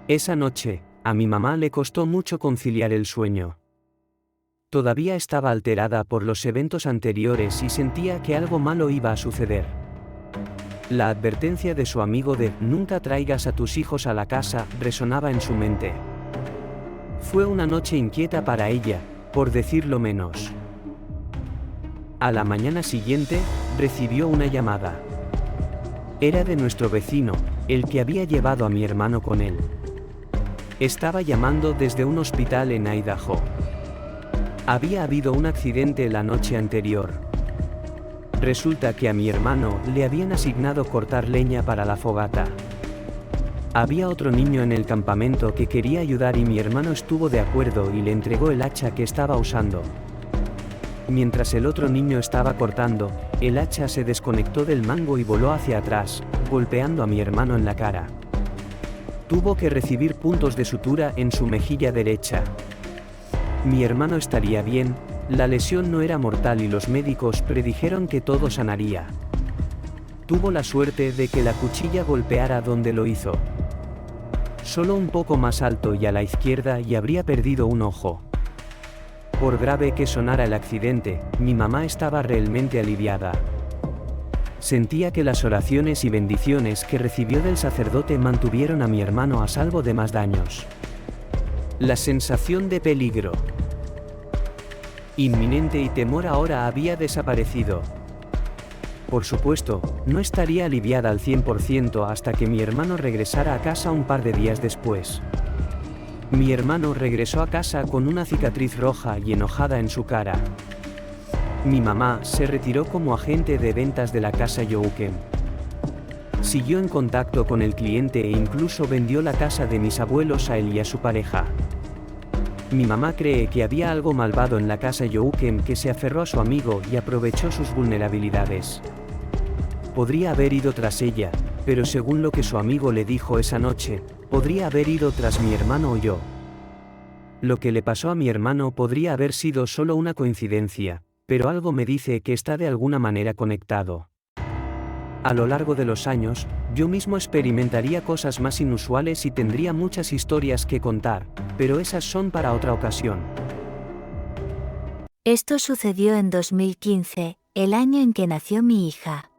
Esa noche, a mi mamá le costó mucho conciliar el sueño. Todavía estaba alterada por los eventos anteriores y sentía que algo malo iba a suceder. La advertencia de su amigo de «nunca traigas a tus hijos a la casa» resonaba en su mente. Fue una noche inquieta para ella, por decirlo menos. A la mañana siguiente, recibió una llamada. Era de nuestro vecino, el que había llevado a mi hermano con él. Estaba llamando desde un hospital en Idaho. Había habido un accidente la noche anterior. Resulta que a mi hermano le habían asignado cortar leña para la fogata. Había otro niño en el campamento que quería ayudar y mi hermano estuvo de acuerdo y le entregó el hacha que estaba usando. Mientras el otro niño estaba cortando, el hacha se desconectó del mango y voló hacia atrás, golpeando a mi hermano en la cara. Tuvo que recibir puntos de sutura en su mejilla derecha. Mi hermano estaría bien, la lesión no era mortal y los médicos predijeron que todo sanaría. Tuvo la suerte de que la cuchilla golpeara donde lo hizo. Solo un poco más alto y a la izquierda y habría perdido un ojo. Por grave que sonara el accidente, mi mamá estaba realmente aliviada. Sentía que las oraciones y bendiciones que recibió del sacerdote mantuvieron a mi hermano a salvo de más daños. La sensación de peligro inminente y temor ahora había desaparecido. Por supuesto, no estaría aliviada al 100% hasta que mi hermano regresara a casa un par de días después. Mi hermano regresó a casa con una cicatriz roja y enojada en su cara. Mi mamá se retiró como agente de ventas de la casa Youken. Siguió en contacto con el cliente e incluso vendió la casa de mis abuelos a él y a su pareja. Mi mamá cree que había algo malvado en la casa Youken que se aferró a su amigo y aprovechó sus vulnerabilidades. Podría haber ido tras ella, pero según lo que su amigo le dijo esa noche, podría haber ido tras mi hermano o yo. Lo que le pasó a mi hermano podría haber sido solo una coincidencia, pero algo me dice que está de alguna manera conectado. A lo largo de los años, yo mismo experimentaría cosas más inusuales y tendría muchas historias que contar, pero esas son para otra ocasión. Esto sucedió en 2015, el año en que nació mi hija.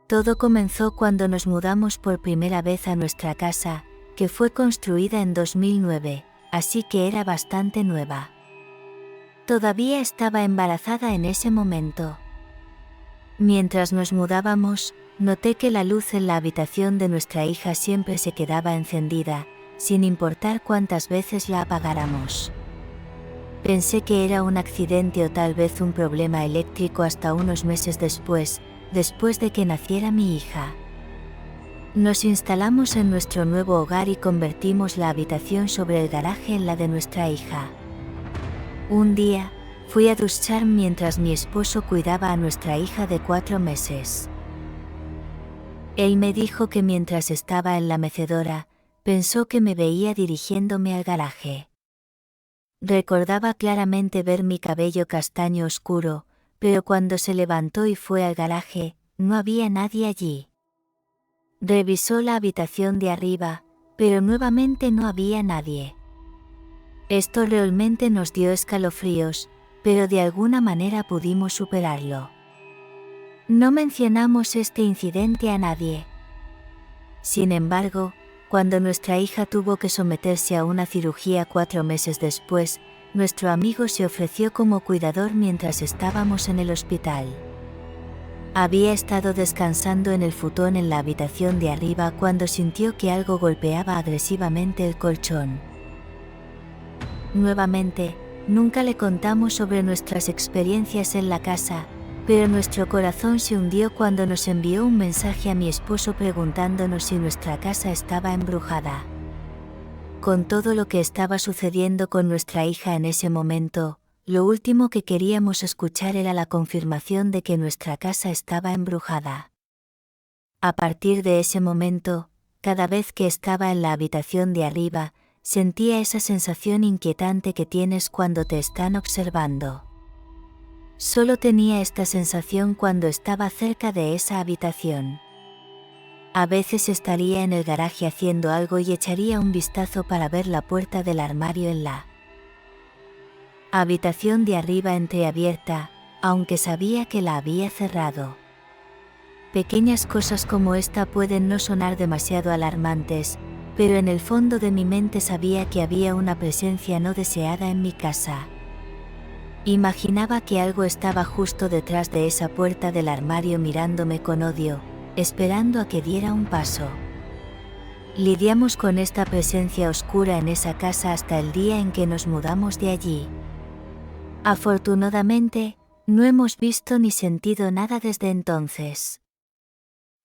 Todo comenzó cuando nos mudamos por primera vez a nuestra casa, que fue construida en 2009, así que era bastante nueva. Todavía estaba embarazada en ese momento. Mientras nos mudábamos, noté que la luz en la habitación de nuestra hija siempre se quedaba encendida, sin importar cuántas veces la apagáramos. Pensé que era un accidente o tal vez un problema eléctrico hasta unos meses después de que naciera mi hija. Nos instalamos en nuestro nuevo hogar y convertimos la habitación sobre el garaje en la de nuestra hija. Un día, fui a duchar mientras mi esposo cuidaba a nuestra hija de 4 meses. Él me dijo que mientras estaba en la mecedora, pensó que me veía dirigiéndome al garaje. Recordaba claramente ver mi cabello castaño oscuro, pero cuando se levantó y fue al garaje, no había nadie allí. Revisó la habitación de arriba, pero nuevamente no había nadie. Esto realmente nos dio escalofríos, pero de alguna manera pudimos superarlo. No mencionamos este incidente a nadie. Sin embargo, cuando nuestra hija tuvo que someterse a una cirugía 4 meses después, nuestro amigo se ofreció como cuidador mientras estábamos en el hospital. Había estado descansando en el futón en la habitación de arriba cuando sintió que algo golpeaba agresivamente el colchón. Nuevamente, nunca le contamos sobre nuestras experiencias en la casa, pero nuestro corazón se hundió cuando nos envió un mensaje a mi esposo preguntándonos si nuestra casa estaba embrujada. Con todo lo que estaba sucediendo con nuestra hija en ese momento, lo último que queríamos escuchar era la confirmación de que nuestra casa estaba embrujada. A partir de ese momento, cada vez que estaba en la habitación de arriba, sentía esa sensación inquietante que tienes cuando te están observando. Solo tenía esta sensación cuando estaba cerca de esa habitación. A veces estaría en el garaje haciendo algo y echaría un vistazo para ver la puerta del armario en la habitación de arriba entreabierta, aunque sabía que la había cerrado. Pequeñas cosas como esta pueden no sonar demasiado alarmantes, pero en el fondo de mi mente sabía que había una presencia no deseada en mi casa. Imaginaba que algo estaba justo detrás de esa puerta del armario mirándome con odio, esperando a que diera un paso. Lidiamos con esta presencia oscura en esa casa hasta el día en que nos mudamos de allí. Afortunadamente, No hemos visto ni sentido nada desde entonces.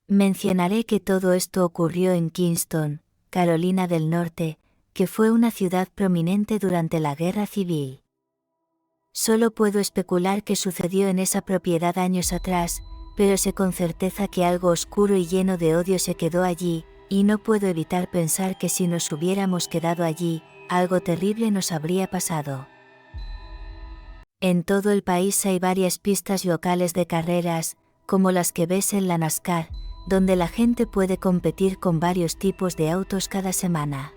Mencionaré que todo esto ocurrió en Kingston, Carolina del Norte, que fue una ciudad prominente durante la Guerra Civil. Solo puedo especular qué sucedió en esa propiedad años atrás, pero sé con certeza que algo oscuro y lleno de odio se quedó allí, y no puedo evitar pensar que si nos hubiéramos quedado allí, algo terrible nos habría pasado. En todo el país hay varias pistas locales de carreras, como las que ves en la NASCAR, donde la gente puede competir con varios tipos de autos cada semana.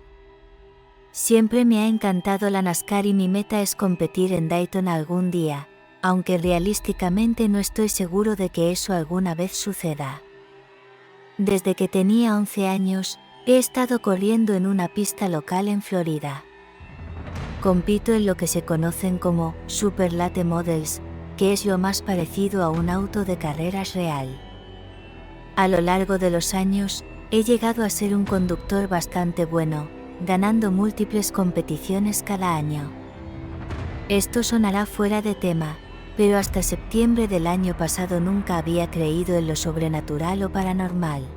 Siempre me ha encantado la NASCAR y mi meta es competir en Daytona algún día, aunque realísticamente no estoy seguro de que eso alguna vez suceda. Desde que tenía 11 años, he estado corriendo en una pista local en Florida. Compito en lo que se conocen como Super Late Models, que es lo más parecido a un auto de carreras real. A lo largo de los años, he llegado a ser un conductor bastante bueno, ganando múltiples competiciones cada año. Esto sonará fuera de tema, pero hasta septiembre del año pasado nunca había creído en lo sobrenatural o paranormal.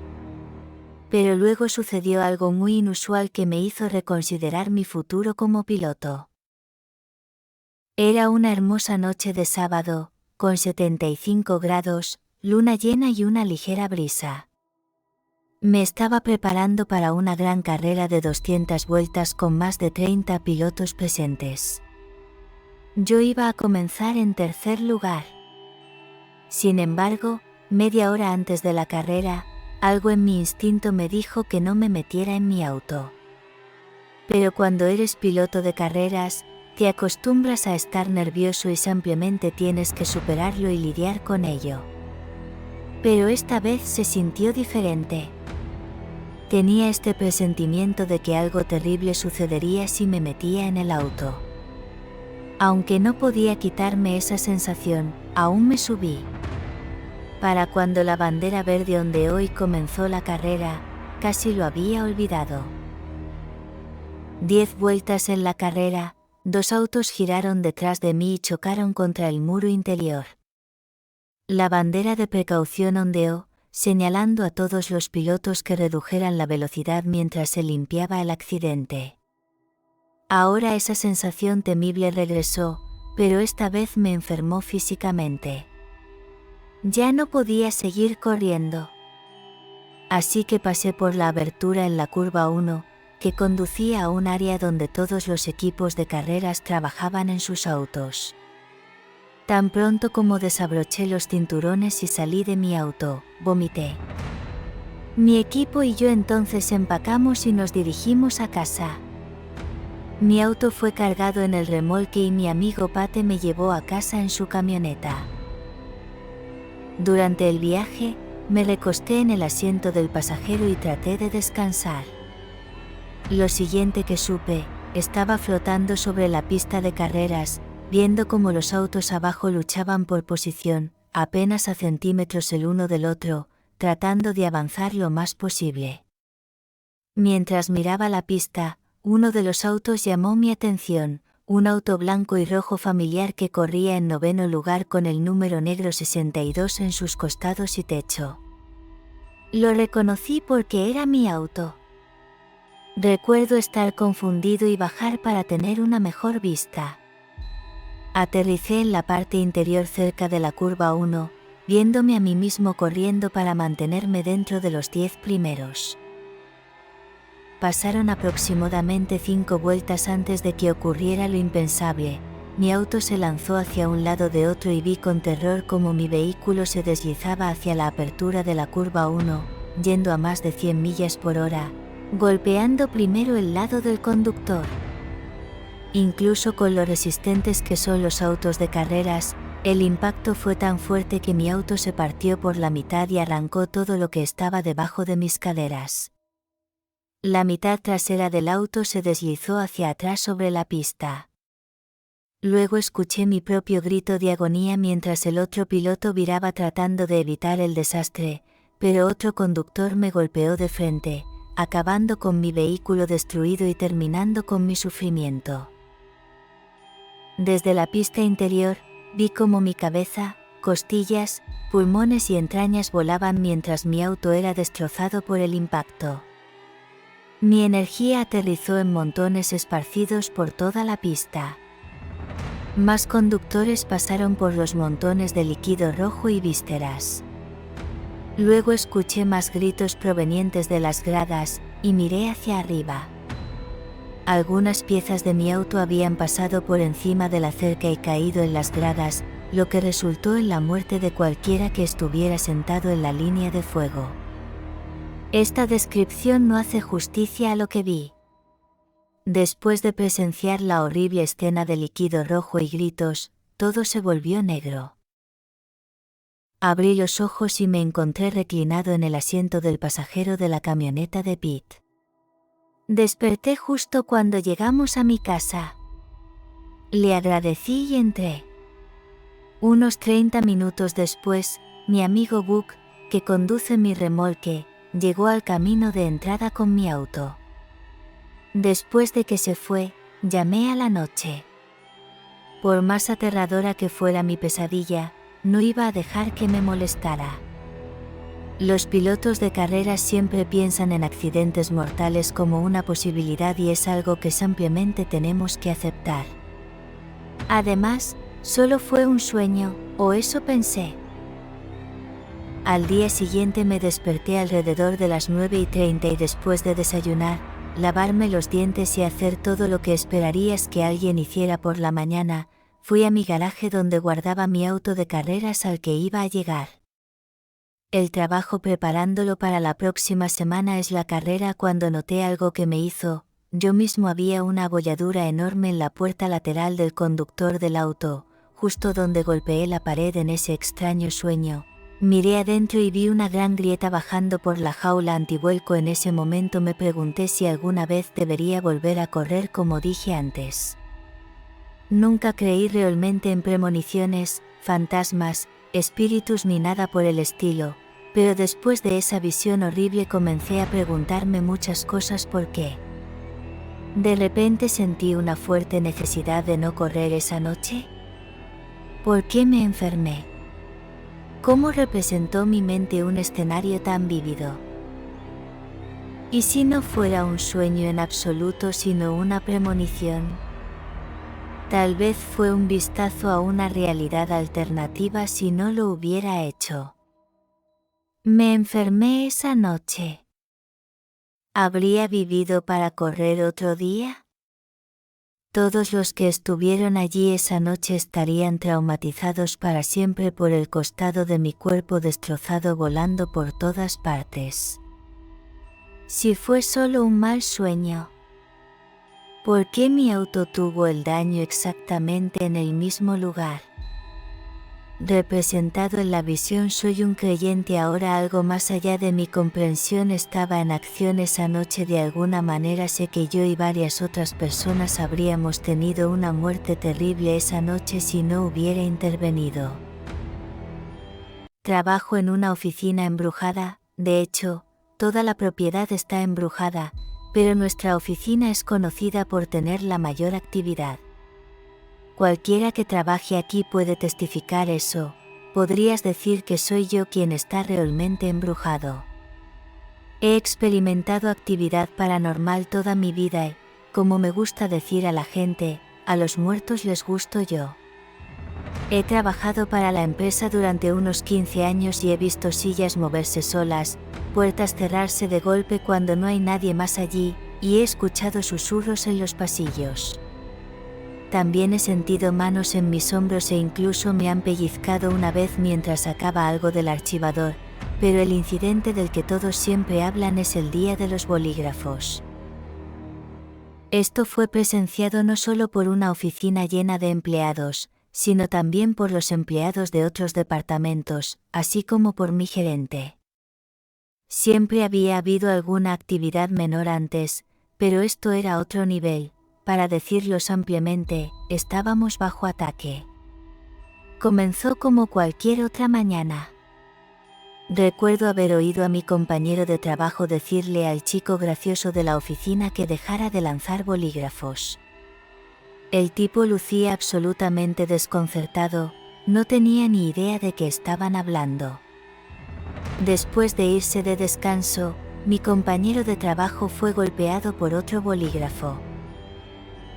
Pero luego sucedió algo muy inusual que me hizo reconsiderar mi futuro como piloto. Era una hermosa noche de sábado, con 75 grados, luna llena y una ligera brisa. Me estaba preparando para una gran carrera de 200 vueltas con más de 30 pilotos presentes. Yo iba a comenzar en tercer lugar. Sin embargo, media hora antes de la carrera, algo en mi instinto me dijo que no me metiera en mi auto. Pero cuando eres piloto de carreras, te acostumbras a estar nervioso y simplemente tienes que superarlo y lidiar con ello. Pero esta vez se sintió diferente. Tenía este presentimiento de que algo terrible sucedería si me metía en el auto. Aunque no podía quitarme esa sensación, aún me subí. Para cuando la bandera verde ondeó y comenzó la carrera, casi lo había olvidado. 10 vueltas en la carrera, 2 autos giraron detrás de mí y chocaron contra el muro interior. La bandera de precaución ondeó, señalando a todos los pilotos que redujeran la velocidad mientras se limpiaba el accidente. Ahora esa sensación temible regresó, pero esta vez me enfermó físicamente. Ya no podía seguir corriendo. Así que pasé por la abertura en la curva 1, que conducía a un área donde todos los equipos de carreras trabajaban en sus autos. Tan pronto como desabroché los cinturones y salí de mi auto, vomité. Mi equipo y yo entonces empacamos y nos dirigimos a casa. Mi auto fue cargado en el remolque y mi amigo Pate me llevó a casa en su camioneta. Durante el viaje, me recosté en el asiento del pasajero y traté de descansar. Lo siguiente que supe, estaba flotando sobre la pista de carreras, viendo cómo los autos abajo luchaban por posición, apenas a centímetros el uno del otro, tratando de avanzar lo más posible. Mientras miraba la pista, uno de los autos llamó mi atención, un auto blanco y rojo familiar que corría en 9º lugar con el número negro 62 en sus costados y techo. Lo reconocí porque era mi auto. Recuerdo estar confundido y bajar para tener una mejor vista. Aterricé en la parte interior cerca de la curva 1, viéndome a mí mismo corriendo para mantenerme dentro de los 10 primeros. Pasaron aproximadamente 5 vueltas antes de que ocurriera lo impensable. Mi auto se lanzó hacia un lado de otro y vi con terror cómo mi vehículo se deslizaba hacia la apertura de la curva 1, yendo a más de 100 millas por hora, golpeando primero el lado del conductor. Incluso con lo resistentes que son los autos de carreras, el impacto fue tan fuerte que mi auto se partió por la mitad y arrancó todo lo que estaba debajo de mis caderas. La mitad trasera del auto se deslizó hacia atrás sobre la pista. Luego escuché mi propio grito de agonía mientras el otro piloto viraba tratando de evitar el desastre, pero otro conductor me golpeó de frente, acabando con mi vehículo destruido y terminando con mi sufrimiento. Desde la pista interior, vi cómo mi cabeza, costillas, pulmones y entrañas volaban mientras mi auto era destrozado por el impacto. Mi energía aterrizó en montones esparcidos por toda la pista. Más conductores pasaron por los montones de líquido rojo y vísceras. Luego escuché más gritos provenientes de las gradas, y miré hacia arriba. Algunas piezas de mi auto habían pasado por encima de la cerca y caído en las gradas, lo que resultó en la muerte de cualquiera que estuviera sentado en la línea de fuego. Esta descripción no hace justicia a lo que vi. Después de presenciar la horrible escena de líquido rojo y gritos, todo se volvió negro. Abrí los ojos y me encontré reclinado en el asiento del pasajero de la camioneta de Pete. Desperté justo cuando llegamos a mi casa. Le agradecí y entré. Unos 30 minutos después, mi amigo Buck, que conduce mi remolque, llegó al camino de entrada con mi auto. Después de que se fue, llamé a la noche. Por más aterradora que fuera mi pesadilla, no iba a dejar que me molestara. Los pilotos de carreras siempre piensan en accidentes mortales como una posibilidad y es algo que simplemente tenemos que aceptar. Además, solo fue un sueño, o eso pensé. Al día siguiente me desperté alrededor de las 9:30 y después de desayunar, lavarme los dientes y hacer todo lo que esperarías que alguien hiciera por la mañana, fui a mi garaje donde guardaba mi auto de carreras al que iba a llegar. El trabajo preparándolo para la próxima semana es la carrera cuando noté algo que me hizo, yo mismo había una abolladura enorme en la puerta lateral del conductor del auto, justo donde golpeé la pared en ese extraño sueño. Miré adentro y vi una gran grieta bajando por la jaula antivuelco. En ese momento me pregunté si alguna vez debería volver a correr como dije antes. Nunca creí realmente en premoniciones, fantasmas, espíritus ni nada por el estilo, pero después de esa visión horrible comencé a preguntarme muchas cosas por qué. De repente sentí una fuerte necesidad de no correr esa noche. ¿Por qué me enfermé? ¿Cómo representó mi mente un escenario tan vívido? ¿Y si no fuera un sueño en absoluto sino una premonición? Tal vez fue un vistazo a una realidad alternativa si no lo hubiera hecho. Me enfermé esa noche. ¿Habría vivido para correr otro día? Todos los que estuvieron allí esa noche estarían traumatizados para siempre por el costado de mi cuerpo destrozado volando por todas partes. Si fue solo un mal sueño, ¿por qué mi auto tuvo el daño exactamente en el mismo lugar? Representado en la visión soy un creyente ahora, algo más allá de mi comprensión estaba en acción esa noche. De alguna manera sé que yo y varias otras personas habríamos tenido una muerte terrible esa noche si no hubiera intervenido. Trabajo en una oficina embrujada, de hecho, toda la propiedad está embrujada, pero nuestra oficina es conocida por tener la mayor actividad. Cualquiera que trabaje aquí puede testificar eso. Podrías decir que soy yo quien está realmente embrujado. He experimentado actividad paranormal toda mi vida y, como me gusta decir a la gente, a los muertos les gusto yo. He trabajado para la empresa durante unos 15 años y he visto sillas moverse solas, puertas cerrarse de golpe cuando no hay nadie más allí, y he escuchado susurros en los pasillos. También he sentido manos en mis hombros e incluso me han pellizcado una vez mientras sacaba algo del archivador, pero el incidente del que todos siempre hablan es el día de los bolígrafos. Esto fue presenciado no solo por una oficina llena de empleados, sino también por los empleados de otros departamentos, así como por mi gerente. Siempre había habido alguna actividad menor antes, pero esto era otro nivel. Para decirlo ampliamente, estábamos bajo ataque. Comenzó como cualquier otra mañana. Recuerdo haber oído a mi compañero de trabajo decirle al chico gracioso de la oficina que dejara de lanzar bolígrafos. El tipo lucía absolutamente desconcertado, no tenía ni idea de qué estaban hablando. Después de irse de descanso, mi compañero de trabajo fue golpeado por otro bolígrafo.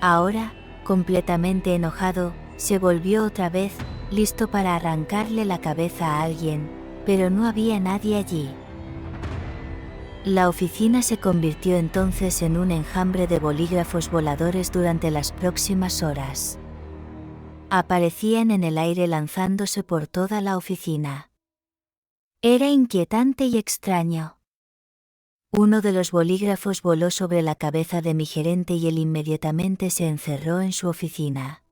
Ahora, completamente enojado, se volvió otra vez, listo para arrancarle la cabeza a alguien, pero no había nadie allí. La oficina se convirtió entonces en un enjambre de bolígrafos voladores durante las próximas horas. Aparecían en el aire lanzándose por toda la oficina. Era inquietante y extraño. Uno de los bolígrafos voló sobre la cabeza de mi gerente y él inmediatamente se encerró en su oficina.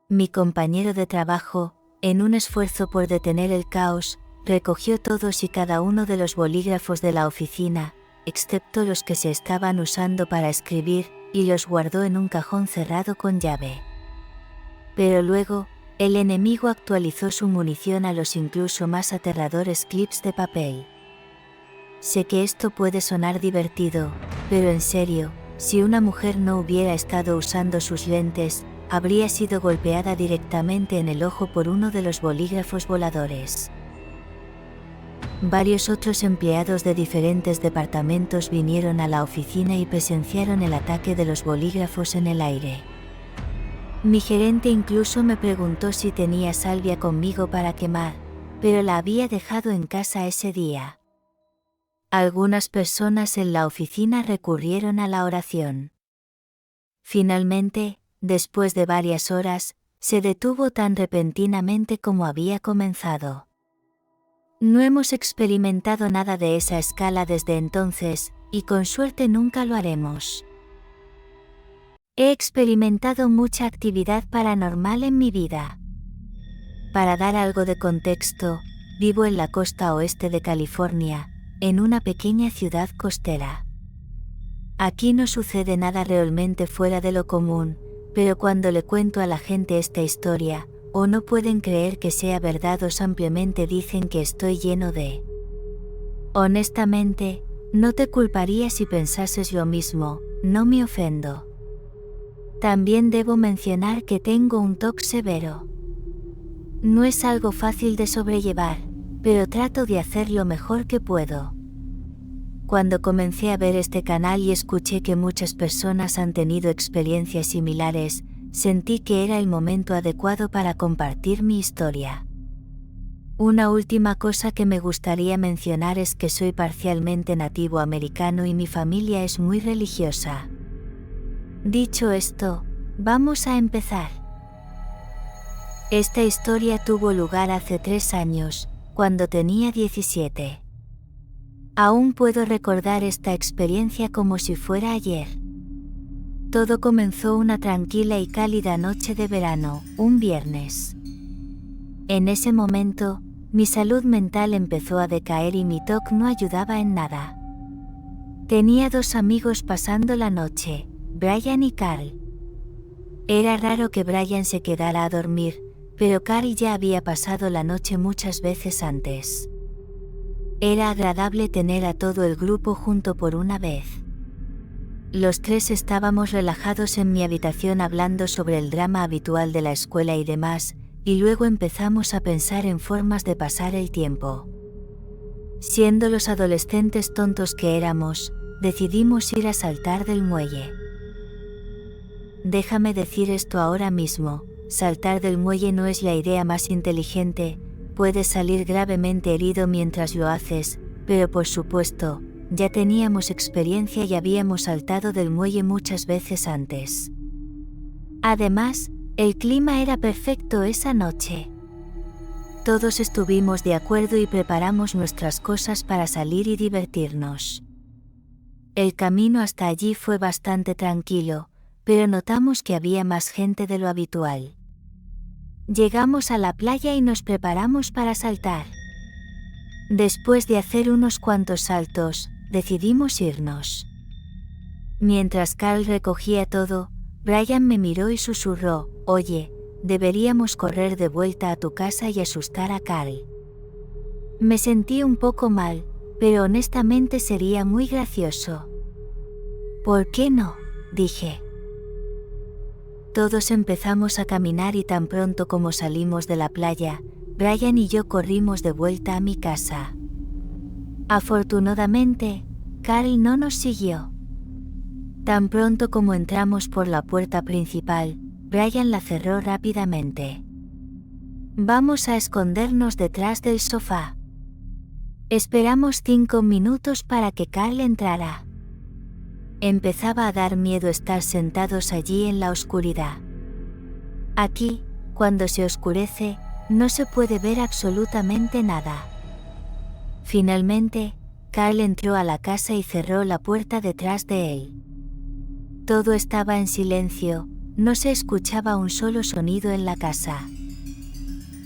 Mi compañero de trabajo, en un esfuerzo por detener el caos, recogió todos y cada uno de los bolígrafos de la oficina, excepto los que se estaban usando para escribir, y los guardó en un cajón cerrado con llave. Pero luego, el enemigo actualizó su munición a los incluso más aterradores clips de papel. Sé que esto puede sonar divertido, pero en serio, si una mujer no hubiera estado usando sus lentes, habría sido golpeada directamente en el ojo por uno de los bolígrafos voladores. Varios otros empleados de diferentes departamentos vinieron a la oficina y presenciaron el ataque de los bolígrafos en el aire. Mi gerente incluso me preguntó si tenía salvia conmigo para quemar, pero la había dejado en casa ese día. Algunas personas en la oficina recurrieron a la oración. Finalmente, después de varias horas, se detuvo tan repentinamente como había comenzado. No hemos experimentado nada de esa escala desde entonces, y con suerte nunca lo haremos. He experimentado mucha actividad paranormal en mi vida. Para dar algo de contexto, vivo en la costa oeste de California, en una pequeña ciudad costera. Aquí no sucede nada realmente fuera de lo común, pero cuando le cuento a la gente esta historia, o no pueden creer que sea verdad o simplemente dicen que estoy lleno de... Honestamente, no te culparía si pensases lo mismo, no me ofendo. También debo mencionar que tengo un TOC severo. No es algo fácil de sobrellevar, pero trato de hacer lo mejor que puedo. Cuando comencé a ver este canal y escuché que muchas personas han tenido experiencias similares, sentí que era el momento adecuado para compartir mi historia. Una última cosa que me gustaría mencionar es que soy parcialmente nativo americano y mi familia es muy religiosa. Dicho esto, vamos a empezar. Esta historia tuvo lugar hace 3 años, cuando tenía 17. Aún puedo recordar esta experiencia como si fuera ayer. Todo comenzó una tranquila y cálida noche de verano, un viernes. En ese momento, mi salud mental empezó a decaer y mi TOC no ayudaba en nada. Tenía 2 amigos pasando la noche, Brian y Carl. Era raro que Brian se quedara a dormir, pero Carl ya había pasado la noche muchas veces antes. Era agradable tener a todo el grupo junto por una vez. Los 3 estábamos relajados en mi habitación hablando sobre el drama habitual de la escuela y demás, y luego empezamos a pensar en formas de pasar el tiempo. Siendo los adolescentes tontos que éramos, decidimos ir a saltar del muelle. Déjame decir esto ahora mismo, saltar del muelle no es la idea más inteligente, puedes salir gravemente herido mientras lo haces, pero por supuesto, ya teníamos experiencia y habíamos saltado del muelle muchas veces antes. Además, el clima era perfecto esa noche. Todos estuvimos de acuerdo y preparamos nuestras cosas para salir y divertirnos. El camino hasta allí fue bastante tranquilo, pero notamos que había más gente de lo habitual. Llegamos a la playa y nos preparamos para saltar. Después de hacer unos cuantos saltos, decidimos irnos. Mientras Carl recogía todo, Brian me miró y susurró, «Oye, deberíamos correr de vuelta a tu casa y asustar a Carl». Me sentí un poco mal, pero honestamente sería muy gracioso. «¿Por qué no?», dije. Todos empezamos a caminar y tan pronto como salimos de la playa, Brian y yo corrimos de vuelta a mi casa. Afortunadamente, Carl no nos siguió. Tan pronto como entramos por la puerta principal, Brian la cerró rápidamente. Vamos a escondernos detrás del sofá. Esperamos 5 minutos para que Carl entrara. Empezaba a dar miedo estar sentados allí en la oscuridad. Aquí, cuando se oscurece, no se puede ver absolutamente nada. Finalmente, Carl entró a la casa y cerró la puerta detrás de él. Todo estaba en silencio, no se escuchaba un solo sonido en la casa.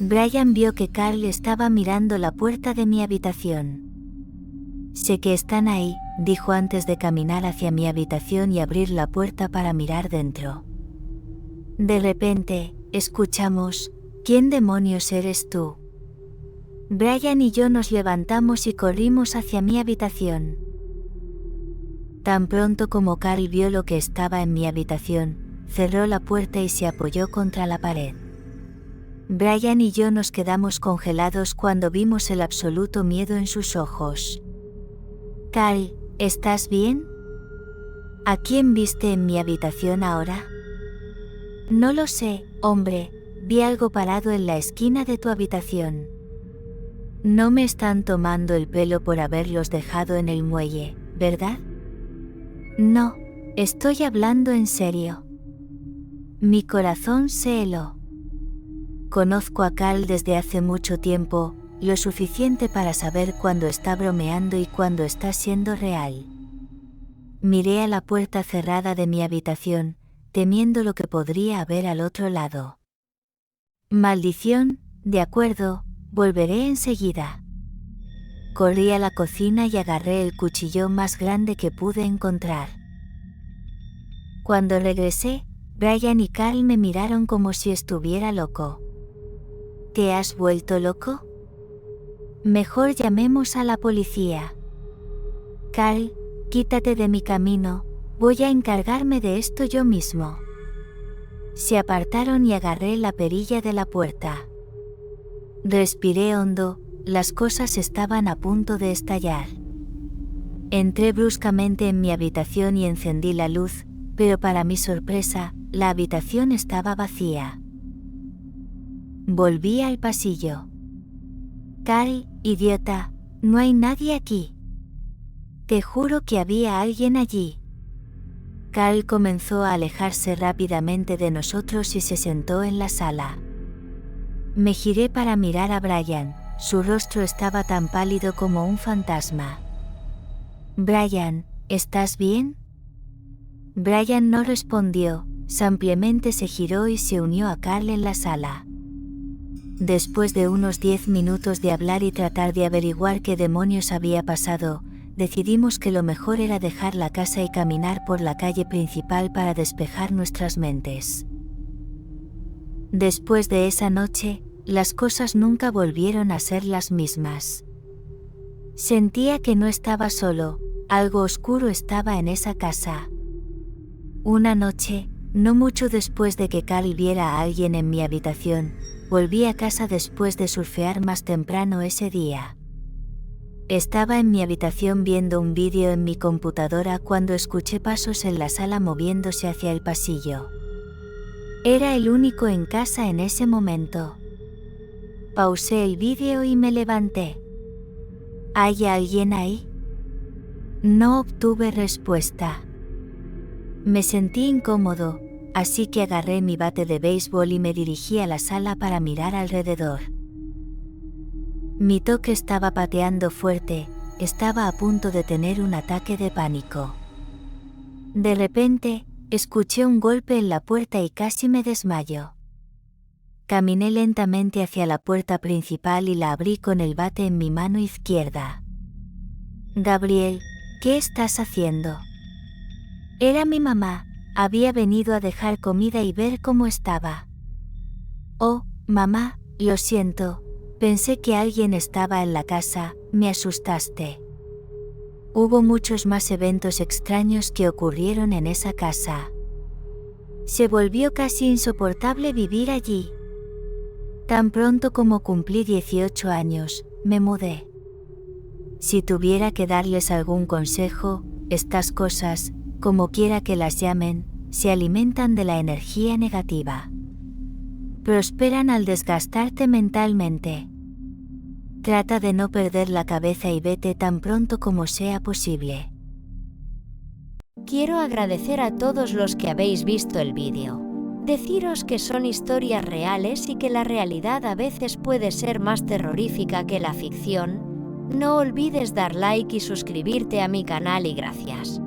Brian vio que Carl estaba mirando la puerta de mi habitación. Sé que están ahí, dijo antes de caminar hacia mi habitación y abrir la puerta para mirar dentro. De repente, escuchamos, ¿quién demonios eres tú? Brian y yo nos levantamos y corrimos hacia mi habitación. Tan pronto como Carl vio lo que estaba en mi habitación, cerró la puerta y se apoyó contra la pared. Brian y yo nos quedamos congelados cuando vimos el absoluto miedo en sus ojos. Carl, ¿estás bien? ¿A quién viste en mi habitación ahora? No lo sé, hombre, vi algo parado en la esquina de tu habitación. No me están tomando el pelo por haberlos dejado en el muelle, ¿verdad? No, estoy hablando en serio. Mi corazón se heló. Conozco a Carl desde hace mucho tiempo, lo suficiente para saber cuándo está bromeando y cuándo está siendo real. Miré a la puerta cerrada de mi habitación, temiendo lo que podría haber al otro lado. Maldición, de acuerdo, volveré enseguida. Corrí a la cocina y agarré el cuchillo más grande que pude encontrar. Cuando regresé, Brian y Carl me miraron como si estuviera loco. ¿Te has vuelto loco? Mejor llamemos a la policía. Carl, quítate de mi camino, voy a encargarme de esto yo mismo. Se apartaron y agarré la perilla de la puerta. Respiré hondo, las cosas estaban a punto de estallar. Entré bruscamente en mi habitación y encendí la luz, pero para mi sorpresa, la habitación estaba vacía. Volví al pasillo. Carl, idiota, no hay nadie aquí. Te juro que había alguien allí. Carl comenzó a alejarse rápidamente de nosotros y se sentó en la sala. Me giré para mirar a Brian, su rostro estaba tan pálido como un fantasma. Brian, ¿estás bien? Brian no respondió, simplemente se giró y se unió a Carl en la sala. Después de unos 10 minutos de hablar y tratar de averiguar qué demonios había pasado, decidimos que lo mejor era dejar la casa y caminar por la calle principal para despejar nuestras mentes. Después de esa noche, las cosas nunca volvieron a ser las mismas. Sentía que no estaba solo, algo oscuro estaba en esa casa. Una noche, no mucho después de que Carl viera a alguien en mi habitación, volví a casa después de surfear más temprano ese día. Estaba en mi habitación viendo un vídeo en mi computadora cuando escuché pasos en la sala moviéndose hacia el pasillo. Era el único en casa en ese momento. Pausé el vídeo y me levanté. ¿Hay alguien ahí? No obtuve respuesta. Me sentí incómodo, así que agarré mi bate de béisbol y me dirigí a la sala para mirar alrededor. Mi toque estaba pateando fuerte, estaba a punto de tener un ataque de pánico. De repente, escuché un golpe en la puerta y casi me desmayo. Caminé lentamente hacia la puerta principal y la abrí con el bate en mi mano izquierda. Gabriel, ¿qué estás haciendo? Era mi mamá, había venido a dejar comida y ver cómo estaba. Oh, mamá, lo siento, pensé que alguien estaba en la casa, me asustaste. Hubo muchos más eventos extraños que ocurrieron en esa casa. Se volvió casi insoportable vivir allí. Tan pronto como cumplí 18 años, me mudé. Si tuviera que darles algún consejo, estas cosas, como quiera que las llamen, se alimentan de la energía negativa. Prosperan al desgastarte mentalmente. Trata de no perder la cabeza y vete tan pronto como sea posible. Quiero agradecer a todos los que habéis visto el vídeo. Deciros que son historias reales y que la realidad a veces puede ser más terrorífica que la ficción. No olvides dar like y suscribirte a mi canal y gracias.